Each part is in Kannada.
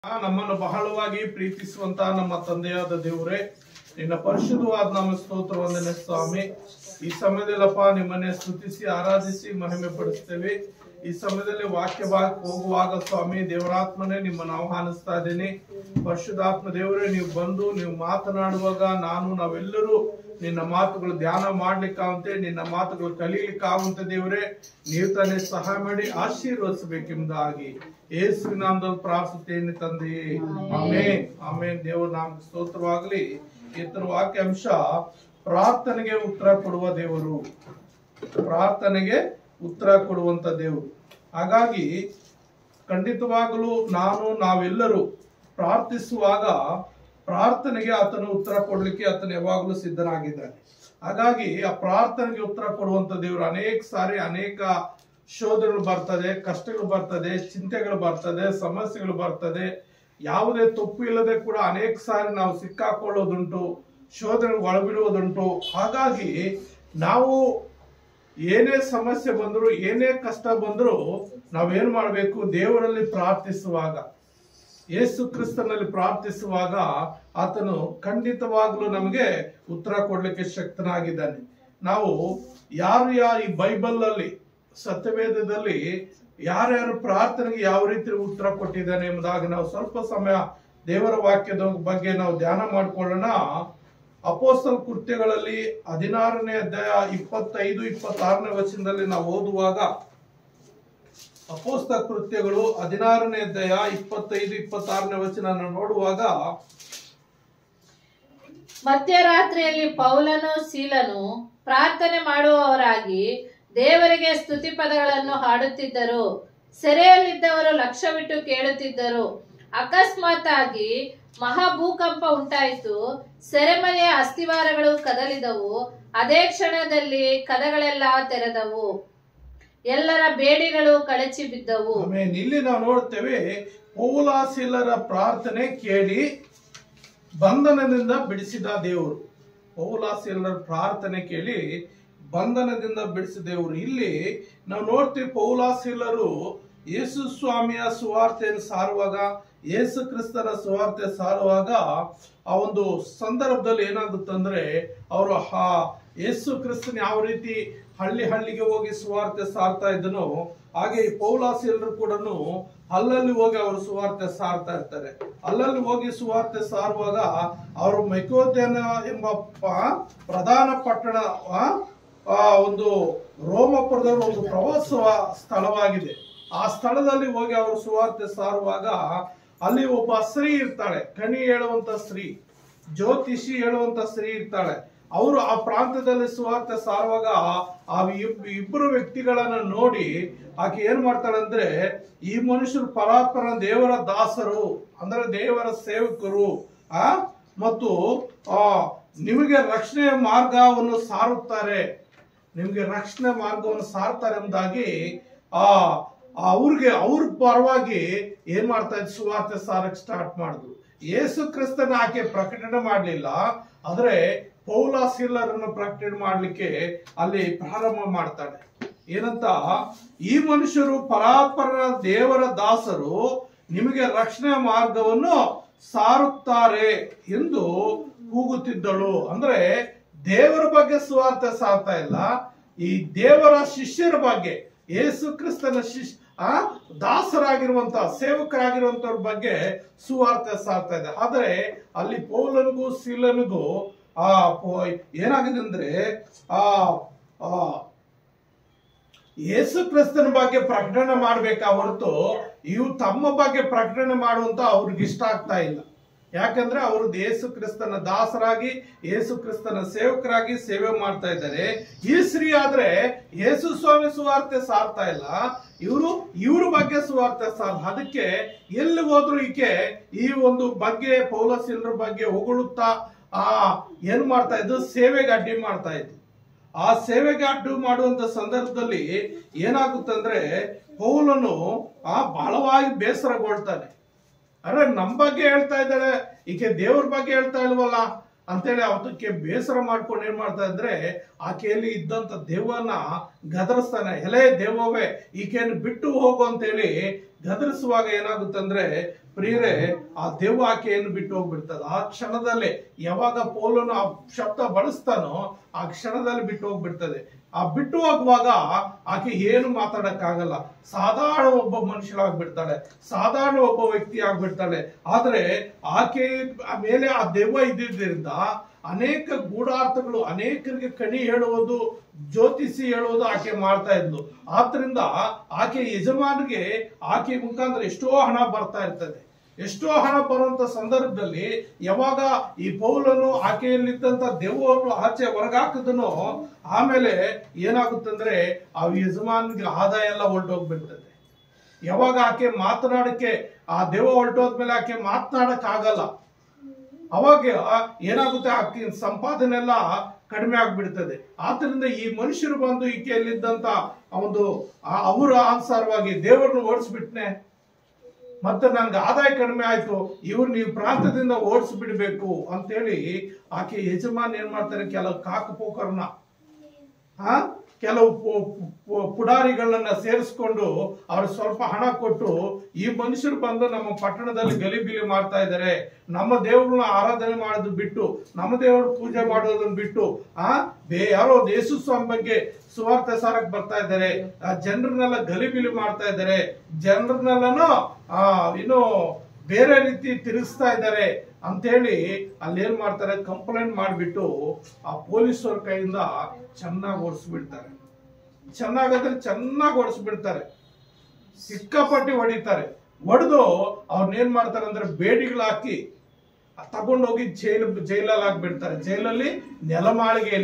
ನಮ್ಮನ್ನು ಬಹಳವಾಗಿ ಪ್ರೀತಿಸುವಂತ ನಮ್ಮ ತಂದೆಯಾದ ದೇವರೇ, ನಿನ್ನ ಪರಿಶುದ್ಧವಾದ ನಮ್ಮ ಸ್ತೋತ್ರ ವಂದನೆ ಸ್ವಾಮಿ. ಈ ಸಮಯದಲ್ಲಪ್ಪ ನಿಮ್ಮನ್ನೇ ಸ್ತುತಿಸಿ ಆರಾಧಿಸಿ ಮಹಿಮೆ ಪಡಿಸ್ತೇವೆ. ಈ ಸಮಯದಲ್ಲಿ ವಾಕ್ಯ ಭಾಗಕ್ಕೆ ಹೋಗುವಾಗ ಸ್ವಾಮಿ ದೇವರಾತ್ಮನೇ ನಿಮ್ಮನ್ನು ಆಹ್ವಾನಿಸ್ತಾ ಇದ್ದೀನಿ. ಪರಿಶುದ್ಧಾತ್ಮ ದೇವರೇ, ನೀವು ಬಂದು ನೀವು ಮಾತನಾಡುವಾಗ ನಾವೆಲ್ಲರೂ ನಿನ್ನ ಮಾತುಗಳು ಧ್ಯಾನ ಮಾಡ್ಲಿಕ್ಕಾವಂತೆ, ನಿನ್ನ ಮಾತುಗಳು ಕಲೀಲಿಕ್ಕಾವಂತೆ ದೇವರೇ ನೀವು ತಾನೇ ಸಹಾಯ ಮಾಡಿ ಆಶೀರ್ವದಿಸಬೇಕೆಂಬುದಾಗಿ ಯೇಸುವಿನ ನಾಮದಲ್ಲಿ ಪ್ರಾರ್ಥಿಸುತ್ತೇನೆ ತಂದೆಯೇ, ಆಮೆನ್ ಆಮೆನ್. ದೇವರ ನಾಮಕ್ಕೆ ಸ್ತೋತ್ರವಾಗಲಿ. ಇತರ ವಾಕ್ಯಾಂಶ ಪ್ರಾರ್ಥನೆಗೆ ಉತ್ತರ ಕೊಡುವ ದೇವರು, ಪ್ರಾರ್ಥನೆಗೆ ಉತ್ತರ ಕೊಡುವಂತ ದೇವರು. ಹಾಗಾಗಿ ಖಂಡಿತವಾಗಲೂ ನಾವೆಲ್ಲರೂ ಪ್ರಾರ್ಥಿಸುವಾಗ ಪ್ರಾರ್ಥನೆಗೆ ಆತನು ಉತ್ತರ ಕೊಡ್ಲಿಕ್ಕೆ ಆತನು ಯಾವಾಗಲೂ ಸಿದ್ಧನಾಗಿದ್ದಾನೆ. ಹಾಗಾಗಿ ಆ ಪ್ರಾರ್ಥನೆಗೆ ಉತ್ತರ ಕೊಡುವಂತ ದೇವರು ಅನೇಕ ಸಾರಿ ಅನೇಕ ಶೋಧನೆಗಳು ಬರ್ತದೆ, ಕಷ್ಟಗಳು ಬರ್ತದೆ, ಚಿಂತೆಗಳು ಬರ್ತದೆ, ಸಮಸ್ಯೆಗಳು ಬರ್ತದೆ. ಯಾವುದೇ ತಪ್ಪು ಇಲ್ಲದೆ ಕೂಡ ಅನೇಕ ಸಾರಿ ನಾವು ಸಿಕ್ಕಾಕೊಳ್ಳೋದುಂಟು, ಶೋಧನೆಗೆ ಒಳಬಿಡುವುದುಂಟು. ಹಾಗಾಗಿ ನಾವು ಏನೇ ಸಮಸ್ಯೆ ಬಂದ್ರು, ಏನೇ ಕಷ್ಟ ಬಂದ್ರು ನಾವೇನ್ ಮಾಡ್ಬೇಕು? ದೇವರಲ್ಲಿ ಪ್ರಾರ್ಥಿಸುವಾಗ, ಯೇಸು ಕ್ರಿಸ್ತನಲ್ಲಿ ಪ್ರಾರ್ಥಿಸುವಾಗ ಆತನು ಖಂಡಿತವಾಗ್ಲೂ ನಮಗೆ ಉತ್ತರ ಕೊಡ್ಲಿಕ್ಕೆ ಶಕ್ತನಾಗಿದ್ದಾನೆ. ನಾವು ಯಾರು ಈ ಬೈಬಲ್ ಅಲ್ಲಿ ಸತ್ಯವೇದದಲ್ಲಿ ಯಾರ್ಯಾರು ಪ್ರಾರ್ಥನೆಗೆ ಯಾವ ರೀತಿ ಉತ್ತರ ಕೊಟ್ಟಿದ್ದಾನೆ ಎಂಬುದಾಗಿ ನಾವು ಸ್ವಲ್ಪ ಸಮಯ ದೇವರ ವಾಕ್ಯದ ಬಗ್ಗೆ ನಾವು ಧ್ಯಾನ ಮಾಡಿಕೊಳ್ಳೋಣ. ಅಪೊಸ್ತಲ ಕೃತ್ಯಗಳಲ್ಲಿ 16ನೇ ಅಧ್ಯಾಯ 25-26ನೇ ವಚನದಲ್ಲಿ ನಾವು ಓದುವಾಗ, ಅಪೊಸ್ತಲ ಕೃತ್ಯಗಳು 16ನೇ ಅಧ್ಯಾಯ 25-26ನೇ ವಚನ ನೋಡುವಾಗ, ಮಧ್ಯರಾತ್ರಿಯಲ್ಲಿ ಪೌಲನು ಸೀಲನು ಪ್ರಾರ್ಥನೆ ಮಾಡುವವರಾಗಿ ದೇವರಿಗೆ ಸ್ತುತಿ ಪದಗಳನ್ನು ಹಾಡುತ್ತಿದ್ದರು. ಸೆರೆಯಲ್ಲಿದ್ದವರು ಲಕ್ಷ್ಯವಿಟ್ಟು ಕೇಳುತ್ತಿದ್ದರು. ಅಕಸ್ಮಾತ್ ಆಗಿ ಮಹಾಭೂಕಂಪ ಉಂಟಾಯಿತು. ಸೆರೆಮನೆಯ ಅಸ್ಥಿವಾರಗಳು ಕದಲಿದವು. ಅದೇ ಕ್ಷಣದಲ್ಲಿ ಕದಗಳೆಲ್ಲ ತೆರೆದವು. ಎಲ್ಲರ ಬೇಡಿಗಳು ಕಳಚಿ ಬಿದ್ದವು. ಇಲ್ಲಿ ನಾವು ನೋಡ್ತೇವೆ, ಪೌಲ ಸೀಲರ ಪ್ರಾರ್ಥನೆ ಕೇಳಿ ಬಂಧನದಿಂದ ಬಿಡಿಸಿದ ದೇವರು. ಪೌಲ ಸೀಲರ ಪ್ರಾರ್ಥನೆ ಕೇಳಿ ಬಂಧನದಿಂದ ಬಿಡಿಸಿದ ದೇವರು. ಇಲ್ಲಿ ನಾವು ನೋಡ್ತೀವಿ, ಪೌಲ ಸೀಲರು ಯೇಸು ಸ್ವಾಮಿಯ ಸುವಾರ್ತೆಯನ್ನು ಸಾರುವಾಗ, ಯೇಸು ಕ್ರಿಸ್ತನ ಸುವಾರ್ತೆ ಸಾರುವಾಗ ಆ ಒಂದು ಸಂದರ್ಭದಲ್ಲಿ ಏನಾಗುತ್ತಂದ್ರೆ, ಅವರು ಯೇಸು ಕ್ರಿಸ್ತನ ಯಾವ ರೀತಿ ಹಳ್ಳಿಗೆ ಹೋಗಿ ಸುವಾರ್ತೆ ಸಾರ್ತಾ ಇದ್ದನೋ ಹಾಗೆ ಈ ಪೌಲ ಸೀಲರು ಕೂಡ ಅಲ್ಲಲ್ಲಿ ಹೋಗಿ ಅವರು ಸುವಾರ್ತೆ ಸಾರ್ತಾ ಇರ್ತಾರೆ. ಅಲ್ಲಲ್ಲಿ ಹೋಗಿ ಸುವಾರ್ತೆ ಸಾರುವಾಗ ಅವರು ಮೆಕೋದ್ಯನ ಎಂಬ ಪ್ರಧಾನ ಪಟ್ಟಣ ಒಂದು ರೋಮಪುರದವರ ಒಂದು ಪ್ರವಾಸ ಸ್ಥಳವಾಗಿದೆ. ಆ ಸ್ಥಳದಲ್ಲಿ ಹೋಗಿ ಅವರು ಸುವಾರ್ತೆ ಸಾರುವಾಗ ಅಲ್ಲಿ ಒಬ್ಬ ಸ್ತ್ರೀ ಇರ್ತಾಳೆ, ಕಣಿ ಹೇಳುವಂತ ಸ್ತ್ರೀ, ಜ್ಯೋತಿಷಿ ಹೇಳುವಂತ ಸ್ತ್ರೀ ಇರ್ತಾಳೆ. ಅವರು ಆ ಪ್ರಾಂತ್ಯದಲ್ಲಿ ಸುವಾರ್ತೆ ಸಾರುವಾಗ ಆ ಇಬ್ಬರು ವ್ಯಕ್ತಿಗಳನ್ನ ನೋಡಿ ಆಕೆ ಏನ್ ಮಾಡ್ತಾಳೆ ಅಂದ್ರೆ, ಈ ಮನುಷ್ಯರು ಪರಾತ್ಪರ ದೇವರ ದಾಸರು, ಅಂದ್ರೆ ದೇವರ ಸೇವಕರು, ಮತ್ತು ನಿಮಗೆ ರಕ್ಷಣೆಯ ಮಾರ್ಗವನ್ನು ಸಾರುತ್ತಾರೆ, ನಿಮ್ಗೆ ರಕ್ಷಣೆ ಮಾರ್ಗವನ್ನು ಸಾರ್ತಾರೆ ಎಂಬುದಾಗಿ ಅವ್ರ ಪರವಾಗಿ ಏನ್ ಮಾಡ್ತಾ ಇದ್ರು? ಸುವಾರ್ತೆ ಸಾರಕ್ಕೆ ಸ್ಟಾರ್ಟ್ ಮಾಡಿದ್ರು. ಯೇಸು ಕ್ರಿಸ್ತನ ಆಕೆ ಪ್ರಕಟಣೆ ಮಾಡ್ಲಿಲ್ಲ, ಆದ್ರೆ ಪೌಲ ಸೀಲರನ್ನು ಪ್ರಕಟಣೆ ಮಾಡ್ಲಿಕ್ಕೆ ಅಲ್ಲಿ ಪ್ರಾರಂಭ ಮಾಡ್ತಾಳೆ. ಏನಂತ? ಈ ಮನುಷ್ಯರು ಪರಾತ್ಪರ ದೇವರ ದಾಸರು, ನಿಮಗೆ ರಕ್ಷಣೆಯ ಮಾರ್ಗವನ್ನು ಸಾರುತ್ತಾರೆ ಎಂದು ಕೂಗುತ್ತಿದ್ದಳು. ಅಂದ್ರೆ ದೇವರ ಬಗ್ಗೆ ಸುವಾರ್ತೆ ಸಾರ್ತಾ ಇಲ್ಲ, ಈ ದೇವರ ಶಿಷ್ಯರ ಬಗ್ಗೆ, ಯೇಸು ಕ್ರಿಸ್ತನ ದಾಸರಾಗಿರುವಂತ ಸೇವಕರಾಗಿರುವಂತವ್ರ ಬಗ್ಗೆ ಸುವಾರ್ತೆ ಸಾರ್ತಾ ಇದೆ. ಆದ್ರೆ ಅಲ್ಲಿ ಪೌಲನಿಗೂ ಸೀಲನಿಗೂ ಏನಾಗಿದೆ ಅಂದ್ರೆ, ಯೇಸು ಕ್ರಿಸ್ತನ ಬಗ್ಗೆ ಪ್ರಕಟಣೆ ಮಾಡ್ಬೇಕಾ ಹೊರತು ಇವು ತಮ್ಮ ಬಗ್ಗೆ ಪ್ರಕಟಣೆ ಮಾಡುವಂತ ಅವ್ರಿಗೆ ಇಷ್ಟ ಆಗ್ತಾ ಇಲ್ಲ. ಯಾಕಂದ್ರೆ ಅವರು ಯೇಸು ಕ್ರಿಸ್ತನ ದಾಸರಾಗಿ, ಯೇಸು ಕ್ರಿಸ್ತನ ಸೇವಕರಾಗಿ ಸೇವೆ ಮಾಡ್ತಾ ಇದ್ದಾರೆ. ಈ ಸ್ತ್ರೀ ಆದ್ರೆ ಯೇಸು ಸ್ವಾಮಿ ಸುವಾರ್ತೆ ಸಾರ್ತಾ ಇಲ್ಲ, ಇವ್ರ ಬಗ್ಗೆ ಸುವಾರ್ತೆ ಸಾರ್. ಅದಕ್ಕೆ ಎಲ್ಲಿ ಹೋದ್ರು ಈಕೆ ಈ ಒಂದು ಬಗ್ಗೆ ಪೌಲ ಸೀಲರ ಬಗ್ಗೆ ಹೊಗಳುತ್ತಾ ಏನ್ ಮಾಡ್ತಾ ಇದ್ದು? ಸೇವೆಗೆ ಅಡ್ಡಿ ಮಾಡ್ತಾ ಇದ್ದು. ಆ ಸೇವೆಗೆ ಅಡ್ಡು ಮಾಡುವಂತ ಸಂದರ್ಭದಲ್ಲಿ ಏನಾಗುತ್ತಂದ್ರೆ, ಪೌಲನು ಬಹಳವಾಗಿ ಬೇಸರಗೊಳ್ತಾನೆ. ಅರೆ, ನಮ್ ಬಗ್ಗೆ ಹೇಳ್ತಾ ಇದ್ದಾಳೆ, ಈಕೆ ದೇವ್ರ ಬಗ್ಗೆ ಹೇಳ್ತಾ ಇಲ್ವಲ್ಲ ಅಂತೇಳಿ ಅವತ್ತಕ್ಕೆ ಬೇಸರ ಮಾಡ್ಕೊಂಡು ಏನ್ ಮಾಡ್ತಾ ಇದ್ರೆ, ಆಕೆಯಲ್ಲಿ ಇದ್ದಂತ ದೇವನ ಗದರಿಸ್ತಾನೆ. ಎಲೆ ದೇವವೇ, ಈಕೆಯನ್ನು ಬಿಟ್ಟು ಹೋಗು ಅಂತೇಳಿ ಗದರಿಸುವಾಗ ಏನಾಗುತ್ತಂದ್ರೆ, ಪ್ರಿಯರೇ, ಆ ದೆವ್ವ ಆಕೆಯನ್ನು ಬಿಟ್ಟು ಹೋಗ್ಬಿಡ್ತದೆ. ಆ ಕ್ಷಣದಲ್ಲಿ ಯಾವಾಗ ಪೌಲನು ಆ ಶಬ್ದ ಬಳಸ್ತಾನೋ ಆ ಕ್ಷಣದಲ್ಲಿ ಬಿಟ್ಟು ಹೋಗ್ಬಿಡ್ತದೆ. ಆ ಬಿಟ್ಟು ಹೋಗುವಾಗ ಆಕೆ ಏನು ಮಾತಾಡಕ್ಕಾಗಲ್ಲ. ಸಾಧಾರಣ ಒಬ್ಬ ಮನುಷ್ಯರಾಗ್ಬಿಡ್ತಾಳೆ, ಸಾಧಾರಣ ಒಬ್ಬ ವ್ಯಕ್ತಿ ಆಗ್ಬಿಡ್ತಾಳೆ. ಆದ್ರೆ ಆಕೆ ಮೇಲೆ ಆ ದೆವ್ವ ಇದ್ದಿದ್ದರಿಂದ ಅನೇಕ ಗೂಢಾರ್ಥಗಳು, ಅನೇಕರಿಗೆ ಕಣಿ ಹೇಳುವುದು, ಜ್ಯೋತಿಷಿ ಹೇಳುವುದು ಆಕೆ ಮಾಡ್ತಾ ಇದ್ಲು. ಆದ್ರಿಂದ ಆಕೆ ಯಜಮಾನಿಗೆ ಆಕೆ ಮುಖಾಂತರ ಎಷ್ಟೋ ಹಣ ಬರ್ತಾ ಇರ್ತದೆ. ಎಷ್ಟೋ ಹಣ ಬರುವಂತ ಸಂದರ್ಭದಲ್ಲಿ ಯಾವಾಗ ಈ ಪೌಲನು ಆಕೆಯಲ್ಲಿದ್ದಂತ ದೆವ್ವವನ್ನು ಆಚೆ ಹೊರಗಾಕದನೋ ಆಮೇಲೆ ಏನಾಗುತ್ತಂದ್ರೆ ಆ ಯಜಮಾನಿಗೆ ಆದಾಯ ಎಲ್ಲ ಹೊರಟೋಗ್ಬಿಡ್ತದೆ. ಯಾವಾಗ ಆಕೆ ಮಾತನಾಡಕ್ಕೆ ಆ ದೆವ್ವ ಹೊರಟೋದ್ಮೇಲೆ ಆಕೆ ಮಾತನಾಡಕ್ ಆಗಲ್ಲ. ಅವಾಗ ಏನಾಗುತ್ತೆ, ಆಕೆ ಸಂಪಾದನೆ ಎಲ್ಲ ಕಡಿಮೆ ಆಗ್ಬಿಡ್ತದೆ. ಆದ್ರಿಂದ ಈ ಮನುಷ್ಯರು ಬಂದು ಈಕೆಯಲ್ಲಿದ್ದಂತ ಒಂದು ಅವರ ಅನುಸಾರವಾಗಿ ದೇವರನ್ನು ಓಡಿಸ್ಬಿಟ್ನೆ, ಮತ್ತೆ ನನ್ಗೆ ಆದಾಯ ಕಡಿಮೆ ಆಯ್ತು, ಇವ್ರು ನೀವು ಪ್ರಾಂತದಿಂದ ಓಡಿಸ್ಬಿಡ್ಬೇಕು ಅಂತೇಳಿ ಆಕೆ ಯಜಮಾನ್ ಏನ್ ಮಾಡ್ತಾರೆ, ಕೆಲವು ಕಾಕಪೋಕರನ್ನ ಕೆಲವು ಪುಡಾರಿಗಳನ್ನ ಸೇರಿಸ್ಕೊಂಡು ಅವ್ರು ಸ್ವಲ್ಪ ಹಣ ಕೊಟ್ಟು ಈ ಮನುಷ್ಯರು ಬಂದು ನಮ್ಮ ಪಟ್ಟಣದಲ್ಲಿ ಗಲಿಬಿಲಿ ಮಾಡ್ತಾ ಇದ್ದಾರೆ, ನಮ್ಮ ದೇವ್ರನ್ನ ಆರಾಧನೆ ಮಾಡೋದು ಬಿಟ್ಟು, ನಮ್ಮ ದೇವ್ರ ಪೂಜೆ ಮಾಡೋದನ್ನ ಬಿಟ್ಟು ಯಾರೋ ಯೇಸು ಸ್ವಾಮಿ ಬಗ್ಗೆ ಸುವಾರ್ತೆ ಸಾರಕ್ ಬರ್ತಾ ಇದ್ದಾರೆ, ಜನರನ್ನೆಲ್ಲ ಗಲಿಬಿಲಿ ಮಾಡ್ತಾ ಇದ್ದಾರೆ, ಜನರನ್ನೆಲ್ಲನೂ ಇನ್ನು ಬೇರೆ ರೀತಿ ತಿರುಗಿಸ್ತಾ ಇದ್ದಾರೆ ಅಂತೇಳಿ ಅಲ್ಲಿ ಏನ್ ಮಾಡ್ತಾರೆ, ಕಂಪ್ಲೇಂಟ್ ಮಾಡ್ಬಿಟ್ಟು ಆ ಪೊಲೀಸರ ಕೈಯಿಂದ ಚೆನ್ನಾಗಿ ಓಡಿಸ್ಬಿಡ್ತಾರೆ. ಚೆನ್ನಾಗಂದ್ರೆ ಚೆನ್ನಾಗಿ ಓಡಿಸ್ಬಿಡ್ತಾರೆ, ಸಿಕ್ಕಾಪಟ್ಟಿ ಹೊಡಿತಾರೆ. ಹೊಡೆದು ಅವ್ರನ್ನೇನ್ ಮಾಡ್ತಾರೆ ಅಂದ್ರೆ ಬೇಡಿಗಳು ಹಾಕಿ ತಗೊಂಡೋಗಿ ಜೈಲಲ್ಲಿ ಹಾಕ್ಬಿಡ್ತಾರೆ. ಜೈಲಲ್ಲಿ ನೆಲಮಾಳಿಗೆ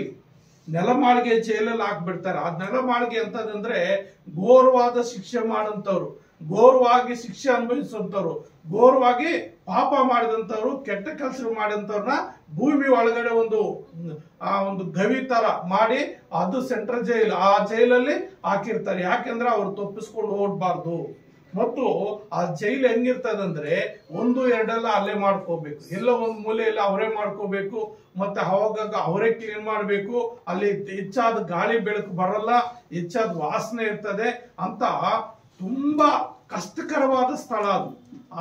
ಜೈಲಲ್ಲಿ ಹಾಕ್ಬಿಡ್ತಾರೆ. ಆ ನೆಲಮಾಳಿಗೆ ಅಂತಂದ್ರೆ ಘೋರವಾದ ಶಿಕ್ಷೆ ಮಾಡಂತವ್ರು, ಘೋರವಾಗಿ ಶಿಕ್ಷೆ ಅನುಭವಿಸುವಂತವ್ರು, ಘೋರವಾಗಿ ಪಾಪ ಮಾಡಿದಂತವ್ರು, ಕೆಟ್ಟ ಕೆಲಸ ಮಾಡಿದಂತವ್ರನ್ನ ಭೂಮಿ ಒಳಗಡೆ ಒಂದು ಗವಿ ತರ ಮಾಡಿ ಅದು ಸೆಂಟ್ರಲ್ ಜೈಲ್, ಆ ಜೈಲಲ್ಲಿ ಹಾಕಿರ್ತಾರೆ. ಯಾಕೆಂದ್ರೆ ಅವ್ರು ತಪ್ಪಿಸ್ಕೊಂಡು ಹೋಗ್ಬಾರ್ದು. ಮತ್ತು ಆ ಜೈಲು ಹೆಂಗಿರ್ತದಂದ್ರೆ 1-2 ಅಲ್ಲೇ ಮಾಡ್ಕೋಬೇಕು, ಎಲ್ಲ ಒಂದು ಮೂಲೆಯಲ್ಲಿ ಅವರೇ ಮಾಡ್ಕೋಬೇಕು. ಮತ್ತೆ ಅವಾಗ ಅವರೇ ಕ್ಲೀನ್ ಮಾಡ್ಬೇಕು. ಅಲ್ಲಿ ಹೆಚ್ಚಾದ ಗಾಳಿ ಬೆಳಕು ಬರಲ್ಲ, ಹೆಚ್ಚಾದ ವಾಸನೆ ಇರ್ತದೆ ಅಂತ ತುಂಬಾ ಕಷ್ಟಕರವಾದ ಸ್ಥಳ ಅದು.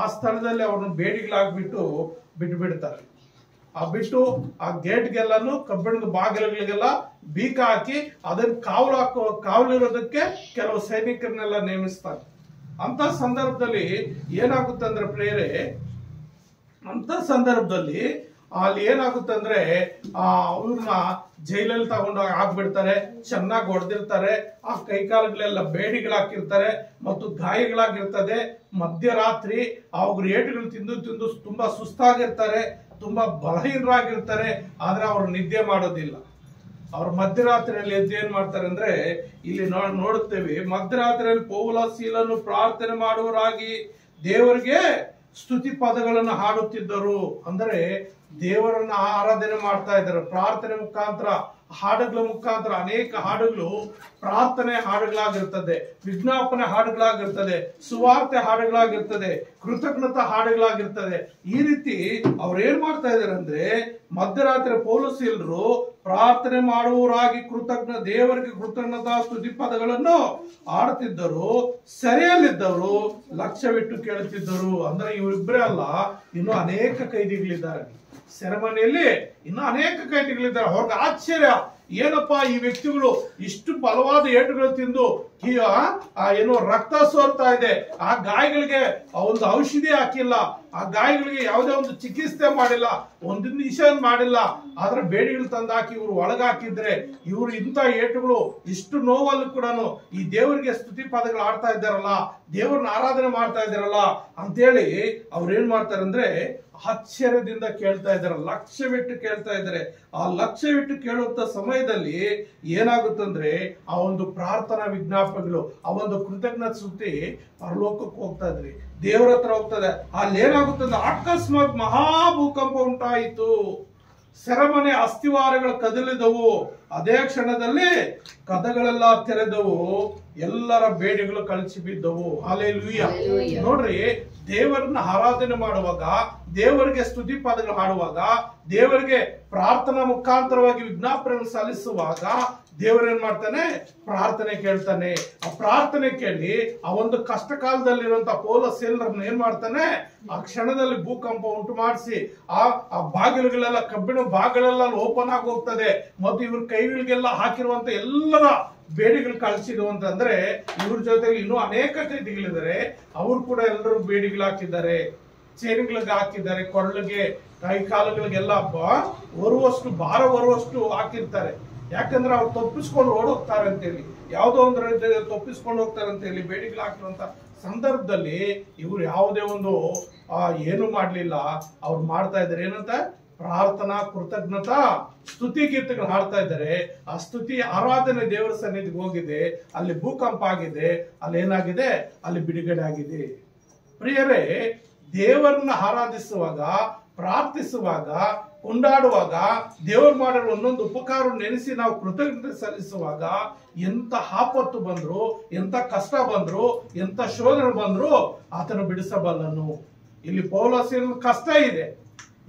ಆ ಸ್ಥಳದಲ್ಲಿ ಅವ್ರನ್ನ ಬೇಡಿಗಳಾಗ್ಬಿಟ್ಟು ಬಿಟ್ಬಿಡ್ತಾರೆ. ಆ ಗೇಟ್ಗೆಲ್ಲಾನು ಕಬ್ಬಿಣದ ಬಾಗಿಲುಗಳಿಗೆಲ್ಲ ಬೀಗ ಹಾಕಿ ಅದನ್ನ ಕಾವಲಿರೋದಕ್ಕೆ ಕೆಲವು ಸೈನಿಕರನ್ನೆಲ್ಲ ನೇಮಿಸ್ತಾರೆ. ಅಂತ ಸಂದರ್ಭದಲ್ಲಿ ಏನಾಗುತ್ತೆ ಅಂದ್ರೆ ಪ್ರೇರೆ, ಅಂತ ಸಂದರ್ಭದಲ್ಲಿ ಅಲ್ಲಿ ಏನಾಗುತ್ತೆ ಅಂದ್ರೆ ಅವ್ರನ್ನ ಜೈಲಲ್ಲಿ ತಗೊಂಡೋಗಿ ಹಾಕ್ಬಿಡ್ತಾರೆ. ಚೆನ್ನಾಗಿ ಹೊಡೆದಿರ್ತಾರೆ, ಆ ಕೈಕಾಲುಗಳೆಲ್ಲ ಬೇಡಿಗಳು ಹಾಕಿರ್ತಾರೆ ಮತ್ತು ಗಾಯಗಳಾಗಿರ್ತದೆ. ಮಧ್ಯರಾತ್ರಿ ಅವ್ರ ಏಟುಗಳು ತಿಂದು ತುಂಬಾ ಸುಸ್ತಾಗಿರ್ತಾರೆ, ತುಂಬಾ ಬಲಹೀನರಾಗಿರ್ತಾರೆ. ಆದ್ರೆ ಅವ್ರು ನಿದ್ದೆ ಮಾಡೋದಿಲ್ಲ. ಅವ್ರು ಮಧ್ಯರಾತ್ರಿಯಲ್ಲಿ ಎದ್ದು ಏನ್ ಮಾಡ್ತಾರೆ ಅಂದ್ರೆ ಇಲ್ಲಿ ನೋಡುತ್ತೇವೆ, ಮಧ್ಯರಾತ್ರಿಯಲ್ಲಿ ಪೌಲ ಸೀಲನು ಪ್ರಾರ್ಥನೆ ಮಾಡುವರಾಗಿ ದೇವರಿಗೆ ಸ್ತುತಿ ಪದಗಳನ್ನು ಹಾಡುತ್ತಿದ್ದರು. ಅಂದ್ರೆ ದೇವರನ್ನ ಆರಾಧನೆ ಮಾಡ್ತಾ ಇದ್ದಾರೆ. ಪ್ರಾರ್ಥನೆ ಮುಖಾಂತರ, ಹಾಡುಗಳ ಮುಖಾಂತರ ಅನೇಕ ಹಾಡುಗಳು ಪ್ರಾರ್ಥನೆ ಹಾಡುಗಳಾಗಿರ್ತದೆ, ವಿಜ್ಞಾಪನೆ ಹಾಡುಗಳಾಗಿರ್ತದೆ, ಸುವಾರ್ತೆ ಹಾಡುಗಳಾಗಿರ್ತದೆ, ಕೃತಜ್ಞತಾ ಹಾಡುಗಳಾಗಿರ್ತದೆ. ಈ ರೀತಿ ಅವ್ರು ಏನ್ ಮಾಡ್ತಾ ಇದಾರೆ ಅಂದ್ರೆ ಮಧ್ಯರಾತ್ರಿ ಪೌಲಸೀಲರು ಪ್ರಾರ್ಥನೆ ಮಾಡುವವರಾಗಿ ದೇವರಿಗೆ ಕೃತಜ್ಞತಾ ಸ್ತುತಿ ಪದಗಳನ್ನು ಹಾಡುತ್ತಿದ್ದರು. ಸೆರೆಯಲ್ಲಿದ್ದವರು ಲಕ್ಷ್ಯವಿಟ್ಟು ಕೇಳುತ್ತಿದ್ದರು. ಅಂದ್ರೆ ಇವರಿಬ್ಬರೇ ಅಲ್ಲ, ಇನ್ನು ಅನೇಕ ಕೈದಿಗಳಿದ್ದಾರೆ ಸೆರೆಮನೆಯಲ್ಲಿ, ಇನ್ನು ಅನೇಕ ಕೈದಿಗಳಿದ್ದಾರೆ. ಅವ್ರಿಗೆ ಆಶ್ಚರ್ಯ, ಏನಪ್ಪಾ ಈ ವ್ಯಕ್ತಿಗಳು ಇಷ್ಟು ಬಲವಾದ ಏಟುಗಳು ತಿಂದು ಏನೋ ರಕ್ತ ಸೋರ್ತಾ ಇದೆ, ಆ ಗಾಯಗಳಿಗೆ ಒಂದು ಔಷಧಿ ಹಾಕಿಲ್ಲ, ಆ ಗಾಯಗಳಿಗೆ ಯಾವುದೇ ಒಂದು ಚಿಕಿತ್ಸೆ ಮಾಡಿಲ್ಲ, ಒಂದು ನಿಷೇಧ ಮಾಡಿಲ್ಲ, ಆದ್ರೆ ಬೇಡಿಗಳು ತಂದಾಕಿ ಇವ್ರು ಒಳಗಾಕಿದ್ರೆ ಇವ್ರು ಇಂಥ ಏಟುಗಳು ಇಷ್ಟು ನೋವಲ್ಲೂ ಕೂಡ ಈ ದೇವರಿಗೆ ಸ್ತುತಿ ಪದಗಳು ಆಡ್ತಾ ಇದ್ದಾರಲ್ಲ, ದೇವ್ರನ್ನ ಆರಾಧನೆ ಮಾಡ್ತಾ ಇದ್ದಾರಲ್ಲ ಅಂತೇಳಿ ಅವ್ರು ಏನ್ ಮಾಡ್ತಾರೆ ಅಂದ್ರೆ ಆಶ್ಚರ್ಯದಿಂದ ಕೇಳ್ತಾ ಇದ್ದಾರೆ, ಲಕ್ಷ್ಯವಿಟ್ಟು ಕೇಳ್ತಾ ಇದ್ದಾರೆ. ಆ ಲಕ್ಷ್ಯವಿಟ್ಟು ಕೇಳುವಂತ ಸಮಯದಲ್ಲಿ ಏನಾಗುತ್ತಂದ್ರೆ ಆ ಒಂದು ಪ್ರಾರ್ಥನಾ ವಿಜ್ಞಾಪನೆಗಳು, ಆ ಒಂದು ಕೃತಜ್ಞತೆ ಸ್ತುತಿ ಪರಲೋಕಕ್ಕೆ ಹೋಗ್ತಾ ಇದ್ರಿ, ದೇವರ ಹತ್ರ ಹೋಗ್ತದೆ. ಅಲ್ಲಿ ಏನಾಗುತ್ತದೆ, ಅಕಸ್ಮಾತ್ ಮಹಾಭೂಕಂಪ ಉಂಟಾಯಿತು, ಸೆರೆಮನೆ ಅಸ್ಥಿವಾರಗಳು ಕದಲಿದವು, ಅದೇ ಕ್ಷಣದಲ್ಲಿ ಕದಗಳೆಲ್ಲ ತೆರೆದವು, ಎಲ್ಲರ ಬೇಡಿಗಳು ಕಳಚಿ ಬಿದ್ದವು. ಹಲ್ಲೆಲೂಯಾ. ನೋಡ್ರಿ, ದೇವರನ್ನ ಆರಾಧನೆ ಮಾಡುವಾಗ, ದೇವರಿಗೆ ಸ್ತುತಿ ಪದಗಳು ಹಾಡುವಾಗ, ದೇವರಿಗೆ ಪ್ರಾರ್ಥನಾ ಮುಖಾಂತರವಾಗಿ ವಿಜ್ಞಾಪನೆ ಸಲ್ಲಿಸುವಾಗ ದೇವರೇನ್ ಮಾಡ್ತಾನೆ, ಪ್ರಾರ್ಥನೆ ಕೇಳ್ತಾನೆ. ಆ ಪ್ರಾರ್ಥನೆ ಕೇಳಿ ಆ ಒಂದು ಕಷ್ಟ ಕಾಲದಲ್ಲಿರುವಂತ ಪೌಲ ಸೀಲರನ್ನ ಏನ್ ಮಾಡ್ತಾನೆ, ಆ ಕ್ಷಣದಲ್ಲಿ ಭೂಕಂಪ ಉಂಟು ಮಾಡಿಸಿ ಆ ಬಾಗಿಲುಗಳೆಲ್ಲ, ಕಬ್ಬಿಣ ಬಾಗಿಲೆಲ್ಲ ಓಪನ್ ಆಗಿ ಹೋಗ್ತದೆ. ಮತ್ತು ಇವ್ರ ಕೈಗಳಿಗೆಲ್ಲ ಹಾಕಿರುವಂತ ಎಲ್ಲರ ಬೇಡಿಗಳು ಕಳಿಸಿದ್ವು ಅಂತಂದ್ರೆ, ಇವ್ರ ಜೊತೆಗೆ ಇನ್ನೂ ಅನೇಕ ಕೈದಿಗಳಿದ್ದಾರೆ, ಅವ್ರು ಕೂಡ ಎಲ್ಲರೂ ಬೇಡಿಗಳು ಹಾಕಿದ್ದಾರೆ, ಚೇನುಗಳಿಗೆ ಹಾಕಿದ್ದಾರೆ, ಕೊರಳಿಗೆ ಕೈ ಕಾಲುಗಳಿಗೆಲ್ಲ ಹೊರುವಷ್ಟು ಭಾರ ಹೊರುವಷ್ಟು ಹಾಕಿರ್ತಾರೆ. ಯಾಕಂದ್ರೆ ಅವ್ರು ತಪ್ಪಿಸ್ಕೊಂಡು ಓಡೋಗ್ತಾರೆ ಅಂತೇಳಿ, ಯಾವುದೋ ಒಂದು ರೀತಿಯಲ್ಲಿ ತಪ್ಪಿಸ್ಕೊಂಡು ಹೋಗ್ತಾರೆ ಅಂತ ಹೇಳಿ ಬೇಡಿಗಳು ಹಾಕಿರುವಂತ ಸಂದರ್ಭದಲ್ಲಿ ಇವ್ರು ಯಾವುದೇ ಒಂದು ಏನು ಮಾಡ್ಲಿಲ್ಲ. ಅವ್ರು ಮಾಡ್ತಾ ಇದ್ದಾರೆ ಏನಂತ, ಪ್ರಾರ್ಥನಾ ಕೃತಜ್ಞತಾ ಸ್ತುತಿ ಗೀತೆಗಳು ಹಾಡ್ತಾ ಇದ್ದಾರೆ. ಆ ಸ್ತುತಿ ಆರಾಧನೆ ದೇವರ ಸನ್ನಿಧಿಗೆ ಹೋಗಿದೆ, ಅಲ್ಲಿ ಭೂಕಂಪ ಆಗಿದೆ, ಅಲ್ಲಿ ಏನಾಗಿದೆ, ಅಲ್ಲಿ ಬಿಡುಗಡೆ ಆಗಿದೆ. ಪ್ರಿಯರೇ, ದೇವರನ್ನ ಆರಾಧಿಸುವಾಗ, ಪ್ರಾರ್ಥಿಸುವಾಗ, ಕೊಂಡಾಡುವಾಗ, ದೇವರು ಮಾಡಿರೋ ಒಂದೊಂದು ಉಪಕಾರ ನೆನೆಸಿ ನಾವು ಕೃತಜ್ಞತೆ ಸಲ್ಲಿಸುವಾಗ, ಎಂತ ಆಪತ್ತು ಬಂದ್ರು, ಎಂತ ಕಷ್ಟ ಬಂದ್ರು, ಎಂತ ಶೋಧನೆ ಬಂದ್ರು ಆತನ ಬಿಡಿಸಬಲ್ಲನು. ಇಲ್ಲಿ ಪೌಲ ಸೀಲರ ಕಷ್ಟ ಇದೆ,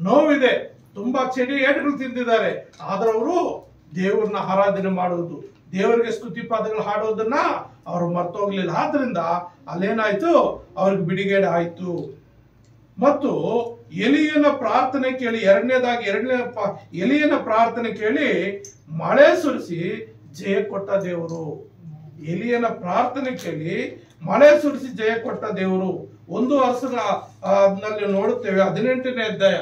ನೋವಿದೆ, ತುಂಬಾ ಚಳಿ ಏಟುಗಳು ತಿಂದಿದ್ದಾರೆ. ಆದ್ರೆ ಅವರು ದೇವರನ್ನ ಆರಾಧನೆ ಮಾಡುವುದು, ದೇವರಿಗೆ ಸ್ತುತಿ ಪಾದಗಳು ಹಾಡೋದನ್ನ ಅವರು ಮರ್ತೋಗ್ಲಿಲ್ಲ. ಆದ್ರಿಂದ ಅಲ್ಲೇನಾಯ್ತು, ಅವ್ರಿಗೆ ಬಿಡುಗಡೆ ಆಯ್ತು. ಮತ್ತು ಎಲಿಯನ ಪ್ರಾರ್ಥನೆ ಕೇಳಿ, ಎರಡನೇ ಎಲಿಯನ ಪ್ರಾರ್ಥನೆ ಕೇಳಿ ಮಳೆ ಸುರಿಸಿ ಜಯ ಕೊಟ್ಟ ದೇವರು. ಎಲಿಯನ ಪ್ರಾರ್ಥನೆ ಕೇಳಿ ಮಳೆ ಸುರಿಸಿ ಜಯ ಕೊಟ್ಟ ದೇವರು. 1 ವರ್ಷದಲ್ಲಿ ನೋಡುತ್ತೇವೆ, 18ನೇ ಅಧ್ಯಾಯ,